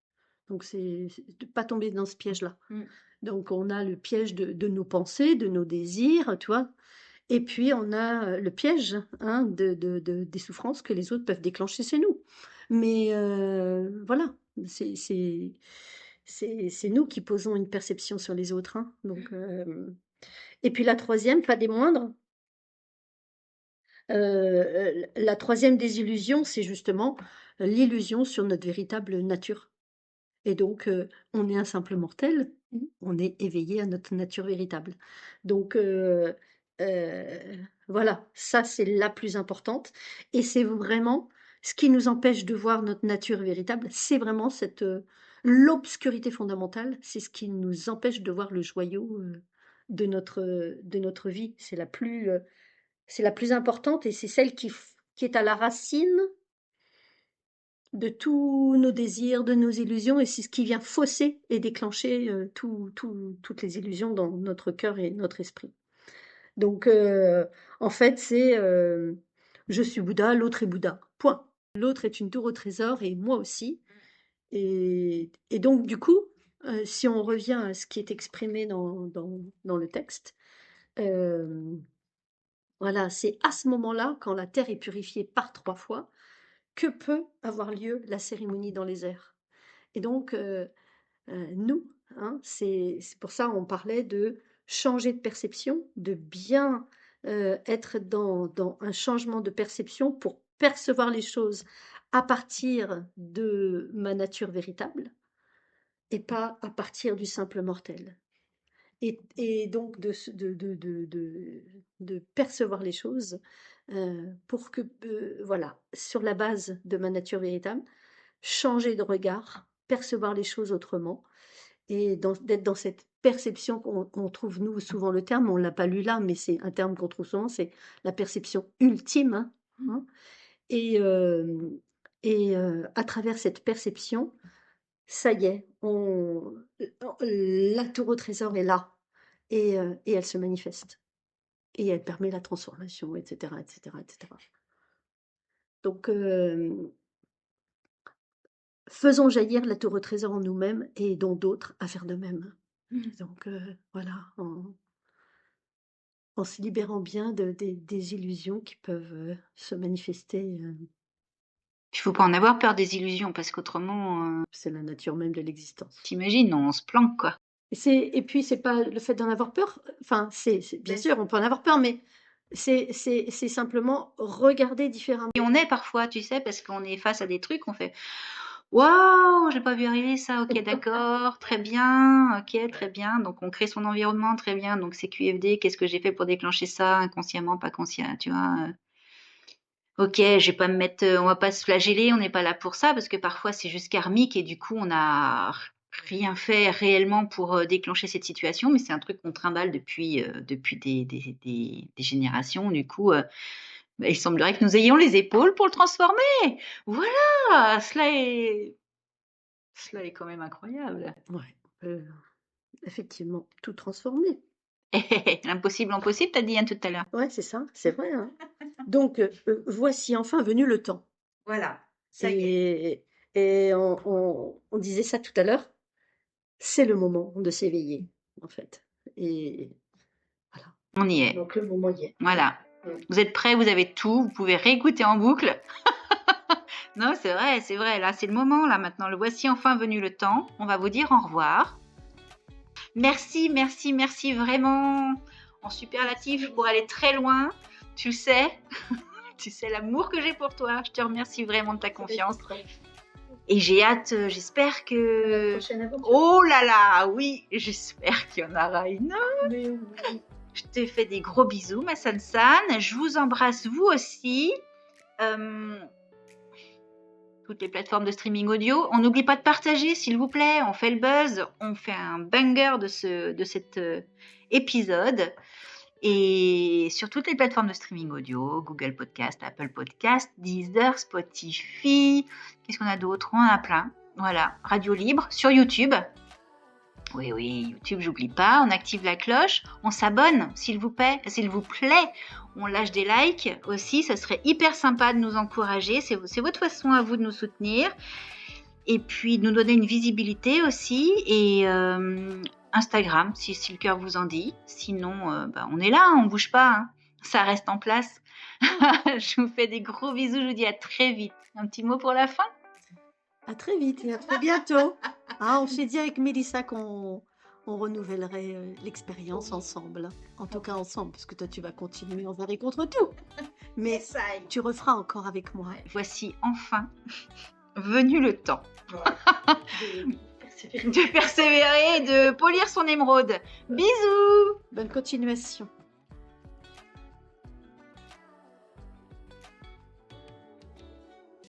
Donc c'est de pas tomber dans ce piège-là. Mm. Donc on a le piège de nos pensées, de nos désirs, tu vois. Et puis on a le piège, hein, des souffrances que les autres peuvent déclencher chez nous. Mais voilà, c'est c'est c'est nous qui posons une perception sur les autres, hein. Donc, et puis la troisième, pas des moindres, la troisième des illusions, c'est justement l'illusion sur notre véritable nature. Et donc, on est un simple mortel, on est éveillé à notre nature véritable. Donc, voilà, ça c'est la plus importante et c'est vraiment ce qui nous empêche de voir notre nature véritable, c'est vraiment cette, l'obscurité fondamentale, c'est ce qui nous empêche de voir le joyau, de notre vie. C'est la plus importante et c'est celle qui est à la racine de tous nos désirs, de nos illusions, et c'est ce qui vient fausser et déclencher toutes les illusions dans notre cœur et notre esprit. Donc, en fait, c'est je suis Bouddha, l'autre est Bouddha. Point. L'autre est une tour au trésor et moi aussi. Et donc, du coup, si on revient à ce qui est exprimé dans le texte, euh, voilà, c'est à ce moment-là, quand la terre est purifiée par 3 fois, que peut avoir lieu la cérémonie dans les airs. Et donc, nous, hein, c'est pour ça on parlait de changer de perception, de bien être dans un changement de perception pour percevoir les choses à partir de ma nature véritable et pas à partir du simple mortel. Et donc de percevoir les choses pour que, voilà, sur la base de ma nature véritable, changer de regard, percevoir les choses autrement et d'être dans cette perception qu'on trouve, nous, souvent le terme, on ne l'a pas lu là, mais c'est un terme qu'on trouve souvent, c'est la perception ultime. Hein. Et, à travers cette perception, ça y est, la tour au trésor est là et elle se manifeste. Et elle permet la transformation, etc., etc., etc. Donc, faisons jaillir la tour au trésor en nous-mêmes et aidons d'autres à faire de même. Donc, voilà, en se libérant bien des illusions qui peuvent se manifester. Il faut pas en avoir peur des illusions, parce qu'autrement, C'est la nature même de l'existence. t'imagines, on se planque, quoi. Et puis, c'est pas le fait d'en avoir peur. Enfin, bien sûr, on peut en avoir peur, mais c'est simplement regarder différemment. Et on est parfois, tu sais, parce qu'on est face à des trucs, on fait waouh, j'ai pas vu arriver ça, ok, d'accord, très bien, ok, très bien. Donc on crée son environnement, très bien. Donc c'est QFD, qu'est-ce que j'ai fait pour déclencher ça, inconsciemment, pas conscient, tu vois. Ok, je vais pas me mettre, on va pas se flageller, on n'est pas là pour ça, parce que parfois c'est juste karmique et du coup on n'a rien fait réellement pour déclencher cette situation, mais c'est un truc qu'on trimballe depuis des générations. Du coup, il semblerait que nous ayons les épaules pour le transformer. Voilà, cela est quand même incroyable. Ouais, effectivement, tout transformer. L'impossible, impossible, t'as dit tout à l'heure. Ouais, c'est ça, c'est vrai. Hein. Donc, voici enfin venu le temps. Voilà, ça y est. Et on disait ça tout à l'heure, c'est le moment de s'éveiller, en fait. Et voilà. On y est. Donc, le moment y est. Voilà. Vous êtes prêts, vous avez tout, vous pouvez réécouter en boucle. Non, c'est vrai, là c'est le moment, là maintenant, le voici enfin venu le temps. On va vous dire au revoir. Merci, merci, merci vraiment en superlatif pour aller très loin. Tu le sais, tu sais l'amour que j'ai pour toi. Je te remercie vraiment de ta confiance. Et j'ai hâte, j'espère que... Oh là là, oui, j'espère qu'il y en aura une autre. Je te fais des gros bisous, ma San-san. Je vous embrasse, vous aussi. Toutes les plateformes de streaming audio. On n'oublie pas de partager, s'il vous plaît. On fait le buzz. On fait un banger de cet épisode. Et sur toutes les plateformes de streaming audio, Google Podcast, Apple Podcast, Deezer, Spotify. Qu'est-ce qu'on a d'autre? On en a plein. Voilà, Radio Libre, sur YouTube. Oui, YouTube, j'oublie pas. On active la cloche. On s'abonne, s'il vous plaît. On lâche des likes aussi. Ça serait hyper sympa de nous encourager. C'est votre façon à vous de nous soutenir. Et puis, de nous donner une visibilité aussi. Et Instagram, si le cœur vous en dit. Sinon, on est là, on bouge pas. Hein. Ça reste en place. Je vous fais des gros bisous. Je vous dis à très vite. Un petit mot pour la fin? À très vite et à très bientôt. On s'est dit avec Mélissa qu'on renouvellerait l'expérience ensemble. En tout cas ensemble, parce que toi tu vas continuer envers et contre tout. Mais tu referas encore avec moi. Voici enfin venu le temps de persévérer et de polir son émeraude. Bisous. Bonne continuation.